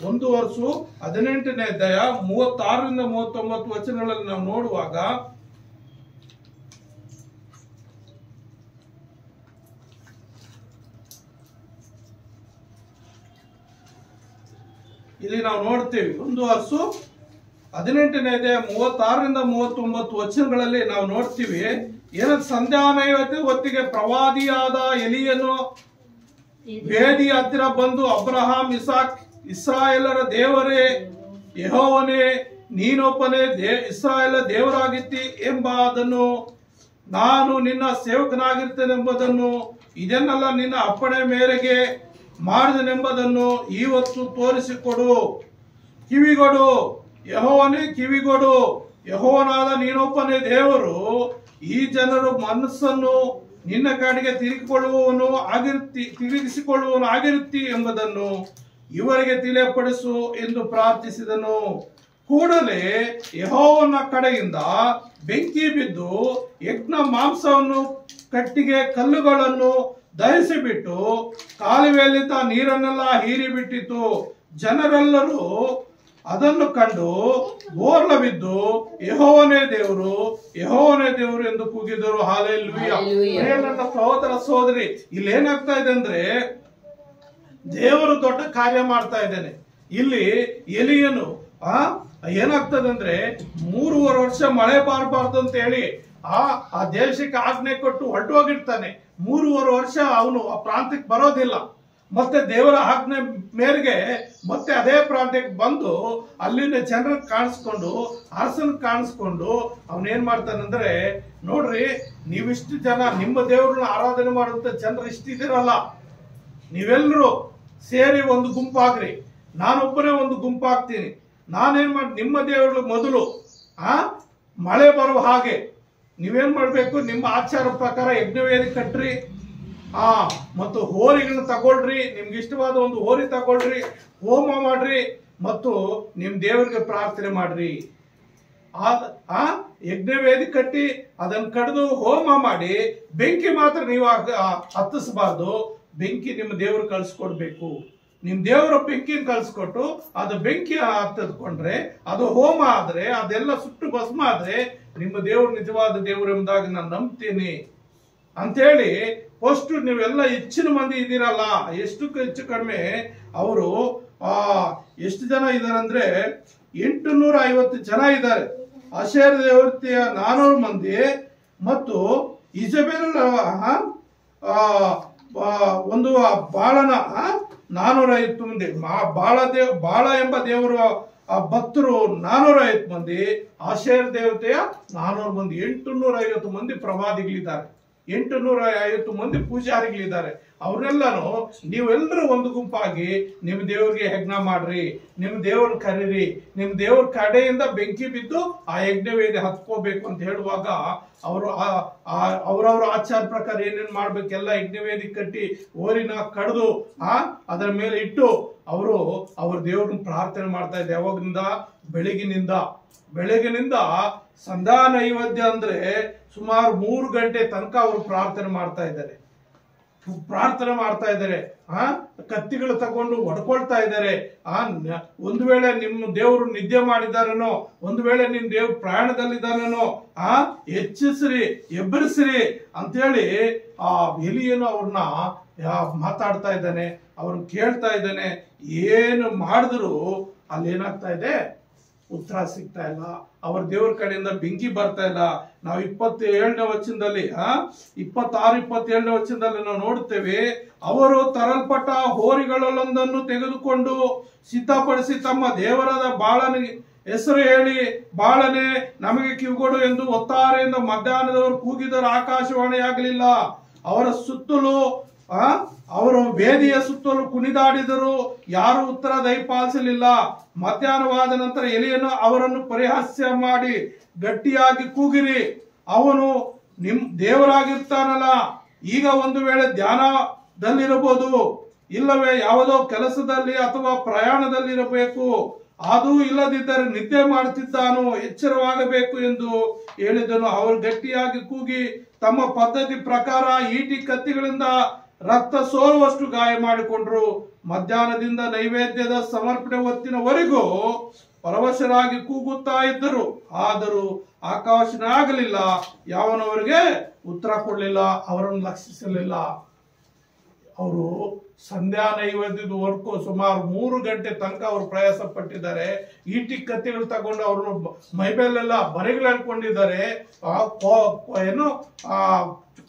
1 ವರ್ಷ 18ನೇ ಅಧ್ಯಾಯ 36ರಿಂದ 39 ವಚನಗಳಲ್ಲಿ ನಾವು ನೋಡುವಾಗ, ಇಲ್ಲಿ ನಾವು ನೋಡ್ತೇವೆ 1 ವರ್ಷ 18ನೇ ಅಧ್ಯಾಯ 36ರಿಂದ 39 ವಚನಗಳಲ್ಲಿ ನಾವು ನೋಡ್ತೀವಿ. ಏನಂತ, ಸಂಧ್ಯಾನೈವೇದ್ಯ ಹೊತ್ತಿಗೆ ಪ್ರವಾದಿಯಾದ ಎಲಿಯನು ವೇದಿಯ ಹತ್ತಿರ ಬಂದು, ಅಬ್ರಹಾಂ, ಇಸಾಕ್, ಇಸ್ರಾಯೇಲರ ದೇವರೇ ಯೆಹೋವನೇ, ನೀನೊಬ್ಬನೇ ಇಸ್ರಾಯೇಲ ದೇವರಾಗಿತ್ತಿ ಎಂಬುದನ್ನು, ನಾನು ನಿನ್ನ ಸೇವಕನಾಗಿರ್ತೇನೆಂಬುದನ್ನು, ಇದನ್ನೆಲ್ಲ ನಿನ್ನ ಅಪ್ಪಣೆ ಮೇರೆಗೆ ಮಾಡಿದನೆಂಬುದನ್ನು ಇವತ್ತು ತೋರಿಸಿಕೊಡು. ಕಿವಿಗೊಡು ಯೆಹೋವನೇ, ಕಿವಿಗೊಡು. ಯೆಹೋವನಾದ ನೀನೊಬ್ಬನೇ ದೇವರು. ಈ ಜನರು ಮನಸ್ಸನ್ನು ನಿನ್ನ ಕಡೆಗೆ ತಿರುಗಿಸಿಕೊಳ್ಳುವವನು ಆಗಿರುತ್ತಿ ಎಂಬುದನ್ನು ಇವರಿಗೆ ತಿಳಿಯಪಡಿಸು ಎಂದು ಪ್ರಾರ್ಥಿಸಿದನು. ಕೂಡಲೇ ಯೆಹೋವನ ಕಡೆಯಿಂದ ಬೆಂಕಿ ಬಿದ್ದು ಯಜ್ಞ ಮಾಂಸವನ್ನು, ಕಟ್ಟಿಗೆ ಕಲ್ಲುಗಳನ್ನು ದಹಿಸಿಬಿಟ್ಟು ಕಾಲುವೆಯಲ್ಲಿದ್ದ ನೀರನ್ನೆಲ್ಲ ಹೀರಿಬಿಟ್ಟಿತು. ಜನರೆಲ್ಲರೂ ಅದನ್ನು ಕಂಡು ಬೋರ್ಲ ಬಿದ್ದು ಯೆಹೋವನೇ ದೇವರು, ಯೆಹೋವನೇ ದೇವರು ಎಂದು ಕೂಗಿದರು. ಹಲ್ಲೆಲೂಯಾ. ನನ್ನ ಸಹೋದರ ಸಹೋದರಿ, ಇಲ್ಲಿ ಏನಾಗ್ತಾ ಇದೆ ಅಂದ್ರೆ, ದೇವರು ದೊಡ್ಡ ಕಾರ್ಯ ಮಾಡ್ತಾ ಇದ್ದೇನೆ. ಇಲ್ಲಿ ಎಲಿಯನು ಏನಾಗ್ತದೆ ಅಂದ್ರೆ, 3.5 ವರ್ಷ ಮಳೆ ಬಾರಬಾರ್ದು ಅಂತ ಹೇಳಿ ಆ ದೇಶಕ್ಕೆ ಆಜ್ಞೆ ಕೊಟ್ಟು ಹೊರಟೋಗಿರ್ತಾನೆ. 3.5 ವರ್ಷ ಅವನು ಆ ಪ್ರಾಂತ್ಯಕ್ಕೆ ಬರೋದಿಲ್ಲ. ಮತ್ತೆ ದೇವರ ಆಜ್ಞೆ ಮೇರೆಗೆ ಮತ್ತೆ ಅದೇ ಪ್ರಾಂತ್ಯಕ್ಕೆ ಬಂದು ಅಲ್ಲಿನ ಜನರನ್ನ ಕಾಣಿಸ್ಕೊಂಡು, ಅರಸನ್ ಕಾಣಿಸ್ಕೊಂಡು ಅವನೇನ್ ಮಾಡ್ತಾನಂದ್ರೆ, ನೋಡ್ರಿ, ನೀವಿಷ್ಟು ಜನ ನಿಮ್ಮ ದೇವ್ರನ್ನ ಆರಾಧನೆ ಮಾಡುವಂತ ಜನರು ಇಷ್ಟಿದಿರಲ್ಲ, ನೀವೆಲ್ಲರೂ ಸೇರಿ ಒಂದು ಗುಂಪಾಗ್ರಿ, ನಾನೊಬ್ಬನೇ ಒಂದು ಗುಂಪಾಗ್ತೀನಿ. ನಾನೇನ್ ಮಾಡಿ, ನಿಮ್ಮ ದೇವರ ಮೊದಲು ಮಳೆ ಬರುವ ಹಾಗೆ ನೀವೇನ್ ಮಾಡ್ಬೇಕು, ನಿಮ್ಮ ಆಚಾರ ಪ್ರಕಾರ ಯಜ್ಞವೇದಿ ಕಟ್ರಿ, ಮತ್ತು ಹೋರಿಗಳನ್ನ ತಗೊಳ್ರಿ, ನಿಮ್ಗೆ ಇಷ್ಟವಾದ ಒಂದು ಹೋರಿ ತಗೊಳ್ರಿ, ಹೋಮ ಮಾಡ್ರಿ, ಮತ್ತು ನಿಮ್ ದೇವರಿಗೆ ಪ್ರಾರ್ಥನೆ ಮಾಡ್ರಿ. ಯಜ್ಞವೇದಿ ಕಟ್ಟಿ ಅದನ್ನ ಕಡಿದು ಹೋಮ ಮಾಡಿ, ಬೆಂಕಿ ಮಾತ್ರ ನೀವು ಹತ್ತಿಸಬಾರ್ದು. ಬೆಂಕಿ ನಿಮ್ಮ ದೇವರು ಕಳ್ಸಿಕೊಡ್ಬೇಕು. ನಿಮ್ ದೇವರ ಬೆಂಕಿನ ಕಳ್ಸಿಕೊಟ್ಟು ಅದು ಬೆಂಕಿ ಹತ್ತಿದ್ಕೊಂಡ್ರೆ, ಅದು ಹೋಮ ಆದ್ರೆ, ಅದೆಲ್ಲ ಸುಟ್ಟು ಭಸ್ಮ ಆದ್ರೆ ನಿಮ್ಮ ದೇವರು ನಿಜವಾದ ದೇವರು ಎಂಬುದಾಗಿ ನಾನು ನಂಬ್ತೀನಿ ಅಂತೇಳಿ, ಫಸ್ಟ್ ನೀವೆಲ್ಲ ಹೆಚ್ಚಿನ ಮಂದಿ ಇದ್ದೀರಲ್ಲ, ಎಷ್ಟು ಹೆಚ್ಚು ಕಡಿಮೆ ಅವರು ಎಷ್ಟು ಜನ ಇದ್ದಾರೆ ಅಂದ್ರೆ 850 ಜನ ಇದ್ದಾರೆ. ಆಶೇರ್ ದೇವತೆಯ 400 ಮಂದಿ ಮತ್ತು ಇಜಬೇಲ್ ಒಂದು ಬಾಳನ 450 ಮಂದಿ, ಬಾಳ ಎಂಬ ದೇವರು ಭಕ್ತರು 450 ಮಂದಿ, ಆಶೇರ್ ದೇವತೆಯ 400 ಮಂದಿ, 850 ಮಂದಿ ಪ್ರವಾದಿಗಳಿದ್ದಾರೆ, 850 ಮಂದಿ ಪೂಜಾರಿಗಳಿದ್ದಾರೆ. ಅವ್ರನ್ನೆಲ್ಲಾನು ನೀವೆಲ್ಲರೂ ಒಂದು ಗುಂಪಾಗಿ ನಿಮ್ಮ ದೇವ್ರಿಗೆ ಯಜ್ಞ ಮಾಡ್ರಿ, ನಿಮ್ಮ ದೇವ್ರ ಕರೀರಿ, ನಿಮ್ಮ ದೇವ್ರ ಕಡೆಯಿಂದ ಬೆಂಕಿ ಬಿದ್ದು ಆ ಯಜ್ಞವೇದಿ ಹತ್ಕೋಬೇಕು ಅಂತ ಹೇಳುವಾಗ ಅವರು ಅವ್ರವ್ರ ಆಚಾರ ಪ್ರಕಾರ ಏನೇನ್ ಮಾಡ್ಬೇಕೆಲ್ಲ ಯಜ್ಞವೇದಿ ಕಟ್ಟಿ ಓರಿನ ಕಡ್ದು ಅದರ ಮೇಲೆ ಇಟ್ಟು ಅವರು ಅವ್ರ ದೇವ್ರನ್ನ ಪ್ರಾರ್ಥನೆ ಮಾಡ್ತಾ ಇದ್ದಾರೆ. ಯಾವಾಗಿನಿಂದ? ಬೆಳಗಿನಿಂದ ಸಂಧ್ಯಾ ನೈವೇದ್ಯ ಅಂದ್ರೆ ಸುಮಾರು 3 ಗಂಟೆ ತನಕ ಅವರು ಪ್ರಾರ್ಥನೆ ಮಾಡ್ತಾ ಇದ್ದಾರೆ. ಕತ್ತಿಗಳು ತಗೊಂಡು ಹೊಡ್ಕೊಳ್ತಾ ಇದ್ದಾರೆ. ಒಂದು ವೇಳೆ ನಿಮ್ಮ ದೇವರು ನಿದ್ದೆ ಮಾಡಿದಾರನೋ, ಒಂದು ವೇಳೆ ನಿಮ್ ದೇವ್ರ ಪ್ರಯಾಣದಲ್ಲಿದ್ದಾನೋ ಎಚ್ಚರಿಸ್ರಿ, ಎಬ್ಬರಿಸ್ರಿ ಅಂತೇಳಿ ಆ ಎಲಿಯನು ಅವ್ರನ್ನ ಮಾತಾಡ್ತಾ ಇದ್ದಾನೆ, ಅವ್ರನ್ನ ಕೇಳ್ತಾ ಇದ್ದಾನೆ. ಏನು ಮಾಡಿದ್ರು ಅಲ್ಲಿ ಏನಾಗ್ತಾ ಇದೆ? ಉತ್ತರ ಸಿಗ್ತಾ ಇಲ್ಲ. ಅವ್ರ ದೇವ್ರ ಕಡೆಯಿಂದ ಬೆಂಕಿ ಬರ್ತಾ ಇಲ್ಲ. ನಾವು 27ನೇ ವಚನದಲ್ಲಿ 26-27ನೇ ವಚನದಲ್ಲಿ ನಾವು ನೋಡುತ್ತೇವೆ, ಅವರು ತರಲ್ಪಟ್ಟ ಹೋರಿಗಳಲ್ಲೊಂದನ್ನು ತೆಗೆದುಕೊಂಡು ಸಿದ್ಧಪಡಿಸಿ ತಮ್ಮ ದೇವರಾದ ಬಾಳನಿಗೆ ಹೆಸರು ಹೇಳಿ, ಬಾಳನೆ ನಮಗೆ ಕಿವಿಗೊಡು ಎಂದು ಒತ್ತಾರೆಯಿಂದ ಮಧ್ಯಾಹ್ನದವರು ಕೂಗಿದರು. ಆಕಾಶವಾಣಿ ಆಗಲಿಲ್ಲ. ಅವರ ಸುತ್ತಲೂ ಅವರು ವೇದಿಯ ಸುತ್ತಲೂ ಕುಣಿದಾಡಿದರು, ಯಾರು ಉತ್ತರ ದಯಪಾಲಿಸಲಿಲ್ಲ. ಮಧ್ಯಾಹ್ನವಾದ ನಂತರ ಎಲಿಯನು ಅವರನ್ನು ಪರಿಹಾಸ್ಯ ಮಾಡಿ, ಗಟ್ಟಿಯಾಗಿ ಕೂಗಿರಿ, ಅವನು ನಿಮ್ ದೇವರಾಗಿರ್ತಾನಲ್ಲ. ಈಗ ಒಂದು ವೇಳೆ ಧ್ಯಾನದಲ್ಲಿರಬಹುದು, ಇಲ್ಲವೇ ಯಾವುದೋ ಕೆಲಸದಲ್ಲಿ ಅಥವಾ ಪ್ರಯಾಣದಲ್ಲಿರಬೇಕು. ಅದು ಇಲ್ಲದಿದ್ದರೆ ನಿದ್ದೆ ಮಾಡುತ್ತಿದ್ದಾನು, ಎಚ್ಚರವಾಗಬೇಕು ಎಂದು ಹೇಳಿದನು. ಅವರು ಗಟ್ಟಿಯಾಗಿ ಕೂಗಿ ತಮ್ಮ ಪದ್ಧತಿ ಪ್ರಕಾರ ಈಟಿ ಕತ್ತಿಗಳಿಂದ ರಕ್ತ ಸೋರುವಷ್ಟು ಗಾಯ ಮಾಡಿಕೊಂಡ್ರು. ಮಧ್ಯಾಹ್ನದಿಂದ ನೈವೇದ್ಯದ ಸಮರ್ಪಣೆ ಹೊತ್ತಿನವರೆಗೂ ಪರವಶರಾಗಿ ಕೂಗುತ್ತಾ ಇದ್ದರು. ಆದರೂ ಆಕಾಶನ ಆಗಲಿಲ್ಲ, ಯಾವನವರಿಗೆ ಉತ್ತರ ಕೊಡಲಿಲ್ಲ, ಅವರನ್ನು ಲಕ್ಷಿಸಲಿಲ್ಲ. ಅವರು ಸಂಧ್ಯಾ ನೈವೇದ್ಯದವರೆಗೂ ಸುಮಾರು 3 ಗಂಟೆ ತನಕ ಅವರು ಪ್ರಯಾಸ ಪಟ್ಟಿದ್ದಾರೆ. ಈಟಿ ಕತ್ತಿಗಳು ತಗೊಂಡು ಅವರು ಮೈಮೇಲೆಲ್ಲ ಬರೆಗಳು ಹೇಳ್ಕೊಂಡಿದ್ದಾರೆ,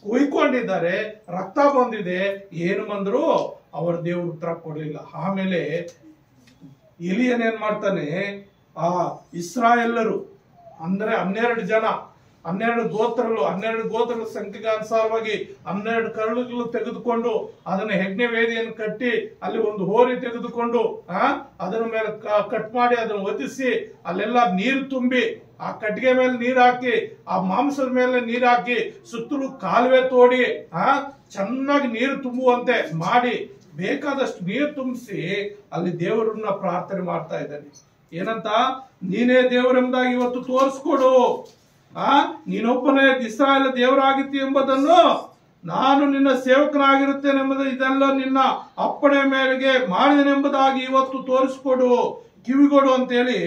ಕುಯ್ಕೊಂಡಿದ್ದಾರೆ, ರಕ್ತ ಬಂದಿದೆ. ಏನು ಬಂದ್ರು ಅವರ ದೇವ್ರ ಉತ್ತರ ಕೊಡ್ಲಿಲ್ಲ. ಆಮೇಲೆ ಎಲಿಯನ್ ಏನ್ ಮಾಡ್ತಾನೆ, ಇಸ್ರಾಯೇಲರು ಅಂದ್ರೆ 12 ಜನ, 12 ಗೋತ್ರಗಳ ಸಂಖ್ಯೆಗೆ ಅನುಸಾರವಾಗಿ 12 ಕರುಳುಗಳು ತೆಗೆದುಕೊಂಡು ಅದನ್ನ ಯಜ್ಞ ವೇದಿಯನ್ನು ಕಟ್ಟಿ ಅಲ್ಲಿ ಒಂದು ಹೋರಿ ತೆಗೆದುಕೊಂಡು ಅದರ ಮೇಲೆ ಕಟ್ ಮಾಡಿ ಅದನ್ನು ಒದಿಸಿ ಅಲ್ಲೆಲ್ಲ ನೀರು ತುಂಬಿ ಆ ಕಟ್ಟಿಗೆ ಮೇಲೆ ನೀರು ಹಾಕಿ ಆ ಮಾಂಸದ ಮೇಲೆ ನೀರು ಹಾಕಿ ಸುತ್ತಲೂ ಕಾಲುವೆ ತೋಡಿ ಚೆನ್ನಾಗಿ ನೀರು ತುಂಬುವಂತೆ ಮಾಡಿ ಬೇಕಾದಷ್ಟು ನೀರು ತುಂಬಿಸಿ ಅಲ್ಲಿ ದೇವರನ್ನ ಪ್ರಾರ್ಥನೆ ಮಾಡ್ತಾ ಇದ್ದಾನೆ. ಏನಂತ? ನೀನೇ ದೇವರೆಂಬುದಾಗಿ ಇವತ್ತು ತೋರಿಸ್ಕೊಡು, ನೀನೊಬ್ಬನೇ ಇಸ್ರಾಯೇಲ್ ದೇವರಾಗಿತ್ತಿ ಎಂಬುದನ್ನು, ನಾನು ನಿನ್ನ ಸೇವಕನಾಗಿರುತ್ತೇನೆಂಬುದು ಇದೆಲ್ಲ ನಿನ್ನ ಅಪ್ಪಣೆ ಮೇರೆಗೆ ಮಾಡಿದನೆಂಬುದಾಗಿ ಇವತ್ತು ತೋರಿಸ್ಕೊಡು, ಕಿವಿಗೊಡು ಅಂತೇಳಿ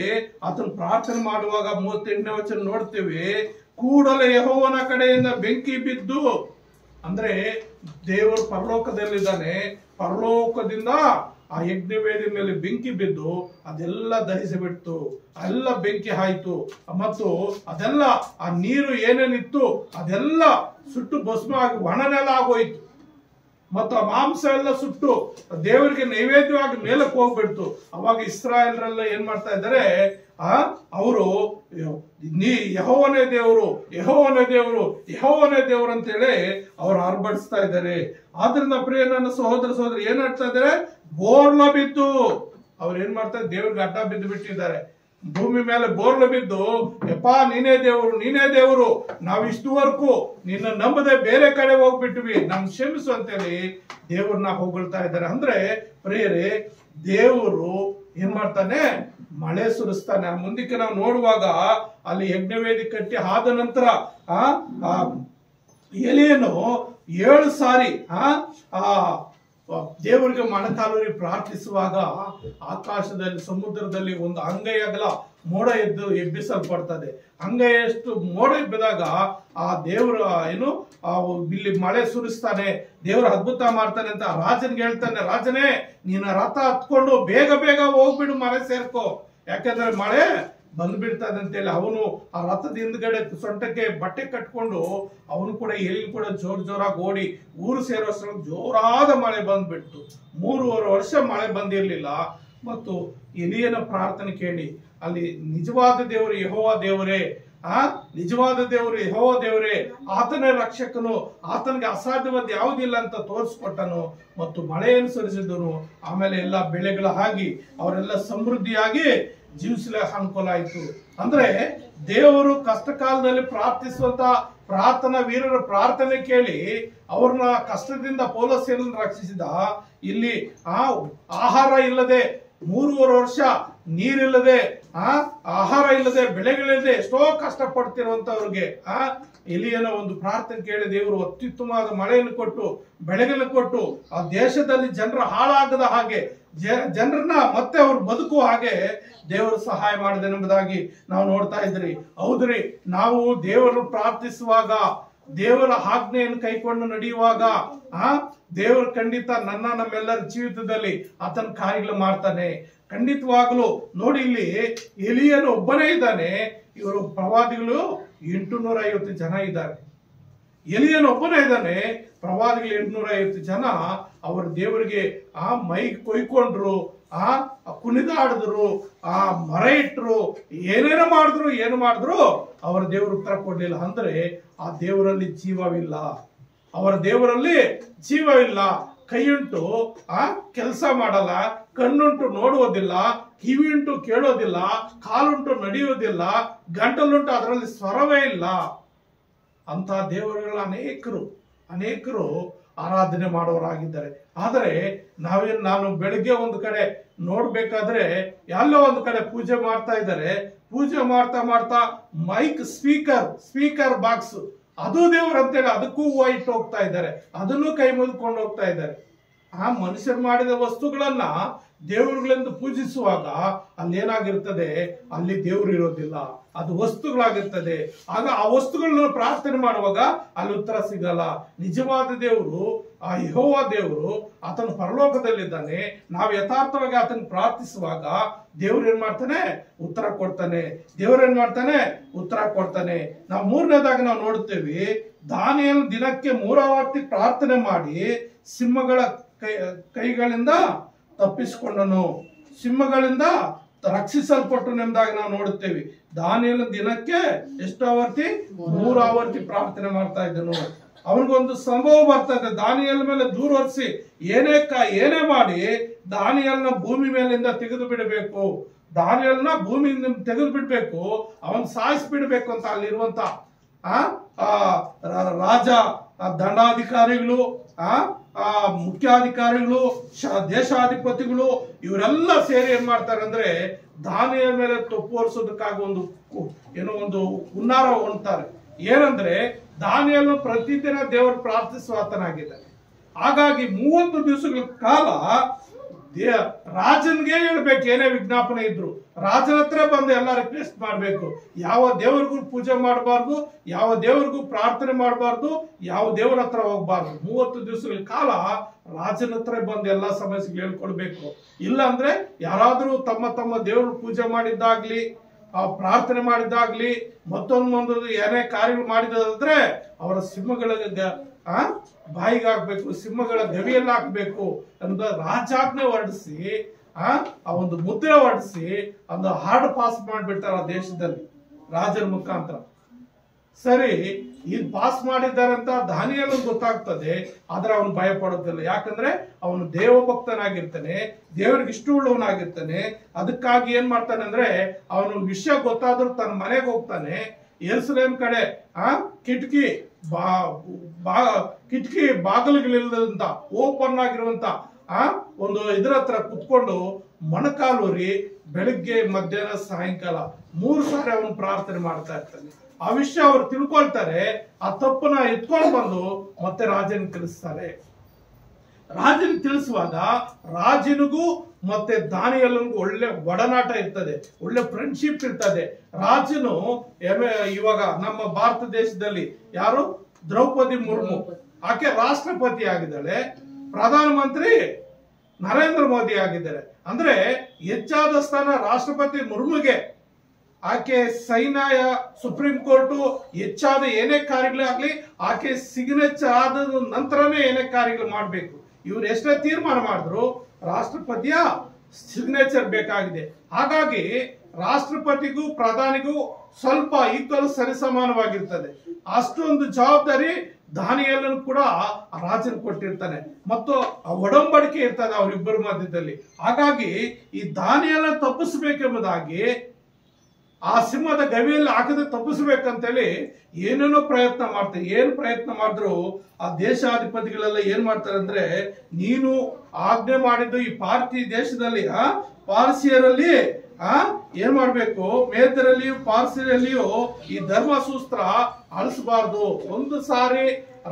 ಆತನ ಪ್ರಾರ್ಥನೆ ಮಾಡುವಾಗ 38ನೇ ವಚನ ನೋಡ್ತೀವಿ. ಕೂಡಲೇ ಯೆಹೋವನ ಕಡೆಯಿಂದ ಬೆಂಕಿ ಬಿದ್ದು, ಅಂದ್ರೆ ದೇವರು ಪರಲೋಕದಲ್ಲಿದ್ದಾನೆ, ಪರಲೋಕದಿಂದ ಆ ಯಜ್ಞವೇದಿ ಮೇಲೆ ಬೆಂಕಿ ಬಿದ್ದು ಅದೆಲ್ಲ ದಹಿಸಿಬಿಡ್ತು, ಎಲ್ಲ ಬೆಂಕಿ ಆಯ್ತು. ಮತ್ತು ಅದೆಲ್ಲ ಆ ನೀರು ಏನೇನಿತ್ತು ಅದೆಲ್ಲ ಸುಟ್ಟು ಭಸ್ಮ ಆಗಿ ಒಣನೆಲ್ಲ ಆಗೋಯ್ತು. ಮತ್ತು ಆ ಮಾಂಸ ಎಲ್ಲ ಸುಟ್ಟು ದೇವರಿಗೆ ನೈವೇದ್ಯವಾಗಿ ಮೇಲಕ್ಕೆ ಹೋಗ್ಬಿಡ್ತು. ಅವಾಗ ಇಸ್ರಾಯೇಲರೆಲ್ಲ ಏನ್ ಮಾಡ್ತಾ ಇದ್ದಾರೆ, ಅವರು ಯೆಹೋವನೇ ದೇವರು, ಯೆಹೋವನೇ ದೇವರು, ಯೆಹೋವನೇ ದೇವರು ಅಂತೇಳಿ ಅವ್ರು ಆರ್ಭಟಿಸ್ತಾ ಇದ್ದಾರೆ. ಆದ್ರಿಂದ ಪ್ರಿಯ ನನ್ನ ಸಹೋದರಿ ಏನ್ ಮಾಡ್ತಾ ಇದ್ದಾರೆ, ಬೋರ್ಲ ಬಿದ್ದು ಅವ್ರು ಏನ್ ಮಾಡ್ತಾರೆ, ದೇವ್ರಿಗೆ ಅಡ್ಡ ಬಿದ್ದು ಬಿಟ್ಟಿದ್ದಾರೆ. ಭೂಮಿ ಮೇಲೆ ಬೋರ್ಲ ಬಿದ್ದು, ಯಪ್ಪಾ ನೀನೇ ದೇವರು, ನೀನೇ ದೇವರು, ನಾವು ಇಷ್ಟುವರೆಗೂ ನಿನ್ನ ನಂಬದೆ ಬೇರೆ ಕಡೆ ಹೋಗ್ಬಿಟ್ವಿ, ನಮ್ ಕ್ಷಮಿಸು ಅಂತೇಳಿ ದೇವ್ರನ್ನ ಹೊಗಳ್ತಾ ಇದ್ದಾರೆ. ಅಂದ್ರೆ ಪ್ರಿಯರೇ, ದೇವರು ಏನ್ ಮಾಡ್ತಾನೆ, ಮಳೆ ಸುರಿಸ್ತಾನೆ. ಮುಂದಕ್ಕೆ ನಾವು ನೋಡುವಾಗ ಅಲ್ಲಿ ಯಜ್ಞವೇದಿ ಕಟ್ಟಿ ಆದ ನಂತರ ಎಲಿಯನು 7 ಸಾರಿ ದೇವರಿಗೆ ಮೊಣಕಾಲೂರಿ ಪ್ರಾರ್ಥಿಸುವಾಗ ಆಕಾಶದಲ್ಲಿ ಸಮುದ್ರದಲ್ಲಿ ಒಂದು ಅಂಗೈ ಅಗಲ ಮೋಡ ಎಬ್ಬಿಸಲ್ಪಡ್ತದೆ. ಅಂಗೈಯಷ್ಟು ಮೋಡ ಎಬ್ಬಿದಾಗ ಆ ದೇವರು ಇಲ್ಲಿ ಮಳೆ ಸುರಿಸ್ತಾನೆ, ದೇವರು ಅದ್ಭುತ ಮಾಡ್ತಾನೆ ಅಂತ ರಾಜನ್ಗೆ ಹೇಳ್ತಾನೆ, ರಾಜನೇ ನೀನ ರಥ ಹತ್ಕೊಂಡು ಬೇಗ ಬೇಗ ಹೋಗ್ಬಿಡು, ಮಳೆ ಸೇರ್ಕೋ, ಯಾಕಂದ್ರೆ ಮಳೆ ಬಂದ್ಬಿಡ್ತದೆ ಅಂತೇಳಿ ಅವನು ಆ ರಥದ ಹಿಂದ್ಗಡೆ ಸೊಂಟಕ್ಕೆ ಬಟ್ಟೆ ಕಟ್ಕೊಂಡು ಅವನು ಕೂಡ ಎಲ್ಲಿ ಕೂಡ ಜೋರಾಗಿ ಓಡಿ ಊರು ಸೇರೋಷ್ಟ್ರಲ್ಲಿ ಜೋರಾದ ಮಳೆ ಬಂದ್ಬಿಡ್ತು. 3.5 ವರ್ಷ ಮಳೆ ಬಂದಿರ್ಲಿಲ್ಲ. ಮತ್ತು ಎಲಿಯನ ಪ್ರಾರ್ಥನೆ ಕೇಳಿ ಅಲ್ಲಿ ನಿಜವಾದ ದೇವರು ಯೆಹೋವ ದೇವರೇ, ನಿಜವಾದ ದೇವರು ಯೆಹೋವ ದೇವರೇ, ಆತನೇ ರಕ್ಷಕನು, ಆತನಿಗೆ ಅಸಾಧ್ಯವಾದ ಯಾವುದಿಲ್ಲ ಅಂತ ತೋರಿಸ್ಕೊಟ್ಟನು ಮತ್ತು ಮಳೆಯನ್ನು ಸುರಿಸಿದನು. ಆಮೇಲೆ ಎಲ್ಲ ಬೆಳೆಗಳ ಹಾಗೆ ಅವರೆಲ್ಲ ಸಮೃದ್ಧಿಯಾಗಿ ಜೀವಿಸಲಿಕ್ಕೆ ಅನುಕೂಲ ಆಯಿತು. ಅಂದ್ರೆ ದೇವರು ಕಷ್ಟ ಕಾಲದಲ್ಲಿ ಪ್ರಾರ್ಥಿಸುವಂತ ಪ್ರಾರ್ಥನಾ ವೀರರ ಪ್ರಾರ್ಥನೆ ಕೇಳಿ ಅವ್ರನ್ನ ಕಷ್ಟದಿಂದ ಪೌಲೋಸ್ಯರನ್ನು ರಕ್ಷಿಸಿದ. ಇಲ್ಲಿ ಆಹಾರ ಇಲ್ಲದೆ 3.5 ವರ್ಷ ನೀರಿಲ್ಲದೆ ಆಹಾರ ಇಲ್ಲದೆ ಬೆಳೆಗಳಿಲ್ಲದೆ ಎಷ್ಟೋ ಕಷ್ಟ ಪಡ್ತಿರುವಂತವ್ರಿಗೆ ಎಲಿಯನ ಒಂದು ಪ್ರಾರ್ಥನೆ ಕೇಳಿ ದೇವರು ಅತ್ಯುತ್ತಮವಾದ ಮಳೆಯನ್ನು ಕೊಟ್ಟು ಬೆಳೆಗಳನ್ನು ಕೊಟ್ಟು ಆ ದೇಶದಲ್ಲಿ ಜನರ ಹಾಳಾಗದ ಹಾಗೆ ಜನರನ್ನ ಮತ್ತೆ ಅವ್ರು ಬದುಕುವ ಹಾಗೆ ದೇವರು ಸಹಾಯ ಮಾಡಿದೆ ಎಂಬುದಾಗಿ ನಾವು ನೋಡ್ತಾ ಇದ್ರಿ. ಹೌದ್ರಿ, ನಾವು ದೇವರು ಪ್ರಾರ್ಥಿಸುವಾಗ, ದೇವರ ಆಜ್ಞೆಯನ್ನು ಕೈಕೊಂಡು ನಡೆಯುವಾಗ ದೇವರು ಖಂಡಿತ ನಮ್ಮೆಲ್ಲರ ಜೀವಿತದಲ್ಲಿ ಆತನ ಕಾರ್ಯಗಳು ಮಾಡ್ತಾನೆ. ಖಂಡಿತವಾಗ್ಲು ನೋಡಿ, ಇಲ್ಲಿ ಎಲಿಯನು ಒಬ್ಬನೇ ಇದ್ದಾನೆ, ಇವರು ಪ್ರವಾದಿಗಳು 850 ಜನ ಇದ್ದಾರೆ. ಎಲಿಯನು ಒಬ್ಬನೇ ಇದ್ದಾನೆ, ಪ್ರವಾದಿಗಳು 850 ಜನ. ಅವರು ದೇವರಿಗೆ ಮೈ ಕೊಯ್ಕೊಂಡ್ರು, ಕುಣಿದಾಡಿದ್ರು, ಮರ ಇಟ್ರು, ಏನೇನೋ ಮಾಡಿದ್ರು. ಏನು ಮಾಡಿದ್ರು ಅವರ ದೇವರು ಉತ್ತರ ಕೊಡ್ಲಿಲ್ಲ. ಅಂದ್ರೆ ಆ ದೇವರಲ್ಲಿ ಜೀವವಿಲ್ಲ, ಅವರ ದೇವರಲ್ಲಿ ಜೀವವಿಲ್ಲ. ಕೈಯುಂಟು ಕೆಲಸ ಮಾಡಲ್ಲ, ಕಣ್ಣುಂಟು ನೋಡುವುದಿಲ್ಲ, ಕಿವಿಯುಂಟು ಕೇಳೋದಿಲ್ಲ, ಕಾಲುಂಟು ನಡೆಯುವುದಿಲ್ಲ, ಗಂಟಲುಂಟು ಅದರಲ್ಲಿ ಸ್ವರವೇ ಇಲ್ಲ. ಅಂತ ದೇವರುಗಳ ಅನೇಕರು ಆರಾಧನೆ ಮಾಡುವವರಾಗಿದ್ದಾರೆ. ಆದರೆ ನಾನು ಬೆಳಿಗ್ಗೆ ಒಂದು ಕಡೆ ನೋಡ್ಬೇಕಾದ್ರೆ ಎಲ್ಲೋ ಒಂದು ಕಡೆ ಪೂಜೆ ಮಾಡ್ತಾ ಇದ್ದಾರೆ. ಪೂಜೆ ಮಾಡ್ತಾ ಮೈಕ್ ಸ್ಪೀಕರ್ ಬಾಕ್ಸ್ ಅದು ದೇವರು ಅಂತೇಳಿ ಅದಕ್ಕೂ ಹೂವು ಇಟ್ಟು ಹೋಗ್ತಾ ಇದ್ದಾರೆ, ಅದನ್ನು ಕೈ ಮುಗಿದುಕೊಂಡು ಹೋಗ್ತಾ ಇದ್ದಾರೆ. ಮನುಷ್ಯರು ಮಾಡಿದ ವಸ್ತುಗಳನ್ನ ದೇವರುಗಳೆಂದು ಪೂಜಿಸುವಾಗ ಅಲ್ಲೇನಾಗಿರ್ತದೆ, ಅಲ್ಲಿ ದೇವರು ಇರೋದಿಲ್ಲ, ಅದು ವಸ್ತುಗಳಾಗಿರ್ತದೆ. ಆಗ ಆ ವಸ್ತುಗಳನ್ನ ಪ್ರಾರ್ಥನೆ ಮಾಡುವಾಗ ಅಲ್ಲಿ ಉತ್ತರ ಸಿಗಲ್ಲ. ನಿಜವಾದ ದೇವರು ಯೆಹೋವ ದೇವರು, ಆತನು ಪರಲೋಕದಲ್ಲಿದ್ದಾನೆ. ನಾವು ಯಥಾರ್ಥವಾಗಿ ಆತನ ಪ್ರಾರ್ಥಿಸುವಾಗ ದೇವ್ರು ಏನ್ ಮಾಡ್ತಾನೆ, ಉತ್ತರ ಕೊಡ್ತಾನೆ. ದೇವ್ರೇನ್ ಮಾಡ್ತಾನೆ, ಉತ್ತರ ಕೊಡ್ತಾನೆ. ನಾವು 3ನೇದಾಗಿ ನಾವು ನೋಡುತ್ತೇವೆ, ದಾನಿಯೇಲನು ದಿನಕ್ಕೆ 3 ಆವರ್ತಿ ಪ್ರಾರ್ಥನೆ ಮಾಡಿ ಸಿಂಹಗಳ ಕೈಗಳಿಂದ ತಪ್ಪಿಸಿಕೊಂಡನು, ಸಿಂಹಗಳಿಂದ ರಕ್ಷಿಸಲ್ಪಟ್ಟನು ಎಂಬುದಾಗಿ ನಾವು ನೋಡುತ್ತೇವೆ. ದಾನಿಯೇಲನು ದಿನಕ್ಕೆ ಎಷ್ಟು ಆವರ್ತಿ? 3 ಆವರ್ತಿ ಪ್ರಾರ್ಥನೆ ಮಾಡ್ತಾ ಇದ್ದನು. ಅವನಿಗೊಂದು ಸಂಭವ ಬರ್ತದೆ, ದಾನಿಯೇಲ ಮೇಲೆ ದೂರವರಿಸಿ ಏನೇ ಮಾಡಿ ದಾನಿಯೇಲನ ಭೂಮಿ ಮೇಲಿಂದ ತೆಗೆದು ಬಿಡಬೇಕು, ದಾನಿಯೇಲನ ಭೂಮಿಯಿಂದ ತೆಗೆದು ಬಿಡ್ಬೇಕು, ಅವನ್ ಸಾಯಿಸಿ ಬಿಡ್ಬೇಕು ಅಂತ ಅಲ್ಲಿರುವಂತ ರಾಜ, ದಂಡಾಧಿಕಾರಿಗಳು, ಮುಖ್ಯಾಧಿಕಾರಿಗಳು, ದೇಶಾಧಿಪತಿಗಳು ಇವರೆಲ್ಲ ಸೇರಿ ಏನ್ ಮಾಡ್ತಾರೆ ಅಂದ್ರೆ ದಾನಿಯೇಲನ ಮೇಲೆ ತಪ್ಪು ಹೊರಿಸೋದಕ್ಕಾಗಿ ಒಂದು ಹುನ್ನಾರ ಹೊಂದ್ತಾರೆ. ಏನಂದ್ರೆ ದಾನಿಯೇಲನು ಪ್ರತಿದಿನ ದೇವರು ಪ್ರಾರ್ಥಿಸುವ ಆತನಾಗಿದ್ದಾನೆ. ಹಾಗಾಗಿ 30 ದಿವಸಗಳ ಕಾಲ ರಾಜನ್ಗೆ ಹೇಳ್ಬೇಕು, ಏನೇ ವಿಜ್ಞಾಪನೆ ಇದ್ರು ರಾಜನ ಹತ್ರ ಬಂದು ಎಲ್ಲ ರಿಕ್ವೆಸ್ಟ್ ಮಾಡ್ಬೇಕು. ಯಾವ ದೇವರಿಗೂ ಪೂಜೆ ಮಾಡಬಾರ್ದು, ಯಾವ ದೇವರಿಗೂ ಪ್ರಾರ್ಥನೆ ಮಾಡಬಾರ್ದು, ಯಾವ ದೇವರ ಹತ್ರ ಹೋಗ್ಬಾರ್ದು. 30 ದಿವಸಗಳ ಕಾಲ ರಾಜನ ಹತ್ರ ಬಂದು ಎಲ್ಲಾ ಸಮಸ್ಯೆಗಳು ಹೇಳ್ಕೊಡ್ಬೇಕು. ಇಲ್ಲ ಅಂದ್ರೆ ಯಾರಾದ್ರೂ ತಮ್ಮ ದೇವರು ಪೂಜೆ ಮಾಡಿದ್ದಾಗ್ಲಿ, ಪ್ರಾರ್ಥನೆ ಮಾಡಿದ್ದಾಗ್ಲಿ, ಮತ್ತೊಂದು ಏನೇ ಕಾರ್ಯಗಳು ಮಾಡಿದ್ರೆ ಅವರ ಸಿಂಹಗಳ ಬಾಯಿಗೆ ಹಾಕ್ಬೇಕು, ಸಿಂಹಗಳ ಗವಿಯಲ್ಲಿ ಹಾಕ್ಬೇಕು ಅಂತ ರಾಜಾಜ್ಞೆ ಹೊರಡಿಸಿ ಆ ಒಂದು ಮುದ್ರೆ ಹೊರಡಿಸಿ ಒಂದು ಹಾರ್ಡ್ ಪಾಸ್ ಮಾಡಿಬಿಡ್ತಾರೆ ಆ ದೇಶದಲ್ಲಿ ರಾಜರ ಮುಖಾಂತರ. ಸರಿ, ಇದು ಪಾಸ್ ಮಾಡಿದ್ದಾರೆ ಅಂತ ದಾನಿಯೇಲನಿಗೆ ಗೊತ್ತಾಗ್ತದೆ, ಆದ್ರೆ ಅವನು ಭಯ ಪಡೋದಿಲ್ಲ. ಯಾಕಂದ್ರೆ ಅವನು ದೇವಭಕ್ತನಾಗಿರ್ತಾನೆ, ದೇವರಿಗೆ ಇಷ್ಟ ಉಳ್ಳವನಾಗಿರ್ತಾನೆ. ಅದಕ್ಕಾಗಿ ಏನ್ ಮಾಡ್ತಾನೆ ಅಂದ್ರೆ ಅವನು ವಿಷಯ ಗೊತ್ತಾದ್ರೂ ತನ್ನ ಮನೆಗೆ ಹೋಗ್ತಾನೆ. ಯೆರೂಸಲೇಮ್ ಕಡೆ ಕಿಟಕಿ ಬಾಗಿಲುಗಳಿಲ್ಲದಂತ ಓಪನ್ ಆಗಿರುವಂತ ಒಂದು ಇದ್ರ ಹತ್ರ ಕುತ್ಕೊಂಡು ಮೊಣಕಾಲೂರಿ ಬೆಳಿಗ್ಗೆ ಮಧ್ಯಾಹ್ನ ಸಾಯಂಕಾಲ 3 ಸಾರಿ ಅವನು ಪ್ರಾರ್ಥನೆ ಮಾಡ್ತಾ ಇರ್ತಾನೆ. ಆ ವಿಷಯ ಅವ್ರು ತಿಳ್ಕೊಳ್ತಾರೆ. ಆ ತಪ್ಪನ್ನ ಎತ್ಕೊಂಡು ಬಂದು ಮತ್ತೆ ರಾಜನ ತಿಳಿಸ್ತಾರೆ. ರಾಜನ್ ತಿಳಿಸುವಾಗ ರಾಜನಿಗೂ ಮತ್ತೆ ದಾನಿಯೇಲನಿಗೂ ಒಳ್ಳೆ ಒಡನಾಟ ಇರ್ತದೆ, ಒಳ್ಳೆ ಫ್ರೆಂಡ್ಶಿಪ್ ಇರ್ತದೆ. ರಾಜನು ಇವಾಗ ನಮ್ಮ ಭಾರತ ದೇಶದಲ್ಲಿ ಯಾರು, ದ್ರೌಪದಿ ಮುರ್ಮು, ಆಕೆ ರಾಷ್ಟ್ರಪತಿ ಆಗಿದ್ದಾಳೆ, ಪ್ರಧಾನಮಂತ್ರಿ ನರೇಂದ್ರ ಮೋದಿ ಆಗಿದ್ದಾರೆ. ಅಂದ್ರೆ ಹೆಚ್ಚಾದ ಸ್ಥಾನ ರಾಷ್ಟ್ರಪತಿ ಮುರ್ಮುಗೆ. ಆಕೆ ಸೈನ್ಯ, ಸುಪ್ರೀಂ ಕೋರ್ಟ್ ಹೆಚ್ಚಾದ ಏನೇ ಕಾರ್ಯಗಳಾಗ್ಲಿ ಆಕೆ ಸಿಗ್ನೇಚರ್ ಆದ ನಂತರನೇ ಏನೇ ಕಾರ್ಯಗಳು ಮಾಡ್ಬೇಕು. ಇವ್ರು ಎಷ್ಟೇ ತೀರ್ಮಾನ ಮಾಡಿದ್ರು ರಾಷ್ಟ್ರಪತಿಯ ಸಿಗ್ನೇಚರ್ ಬೇಕಾಗಿದೆ. ಹಾಗಾಗಿ ರಾಷ್ಟ್ರಪತಿಗೂ ಪ್ರಧಾನಿಗೂ ಸ್ವಲ್ಪ ಈಕ್ವಲ್ ಸರಿಸಮಾನವಾಗಿರ್ತದೆ. ಅಷ್ಟೊಂದು ಜವಾಬ್ದಾರಿ ದಾನಿಯೇಲನು ಕೂಡ ಆ ರಾಜನ ಕೊಟ್ಟಿರ್ತಾನೆ ಮತ್ತು ಆ ಒಡಂಬಡಿಕೆ ಇರ್ತದೆ ಅವರಿಬ್ಬರ ಮಧ್ಯದಲ್ಲಿ. ಹಾಗಾಗಿ ಈ ದಾನಿಯೇಲನ ತಪ್ಪಿಸಬೇಕೆಂಬುದಾಗಿ ಆ ಸಿಂಹದ ಗವಿಯಲ್ಲಿ ಹಾಕದೆ ತಪ್ಪಿಸ್ಬೇಕಂತೇಳಿ ಏನೇನೋ ಪ್ರಯತ್ನ ಮಾಡ್ತಾರೆ. ಏನ್ ಪ್ರಯತ್ನ ಮಾಡಿದ್ರು ಆ ದೇಶಾಧಿಪತಿಗಳೆಲ್ಲ ಏನ್ ಮಾಡ್ತಾರೆ ಅಂದ್ರೆ, ನೀನು ಆಜ್ಞೆ ಮಾಡಿದ್ದು ಈ ಪಾರ್ಟಿ ದೇಶದಲ್ಲಿ ಪಾರ್ಸಿಯರಲ್ಲಿ ಏನ್ ಮಾಡ್ಬೇಕು, ಮೇದರಲ್ಲಿಯೂ ಪಾರ್ಸಿಯಲ್ಲಿಯೂ ಈ ಧರ್ಮಸೂತ್ರ ಅಳಿಸಬಾರ್ದು. ಒಂದು ಸಾರಿ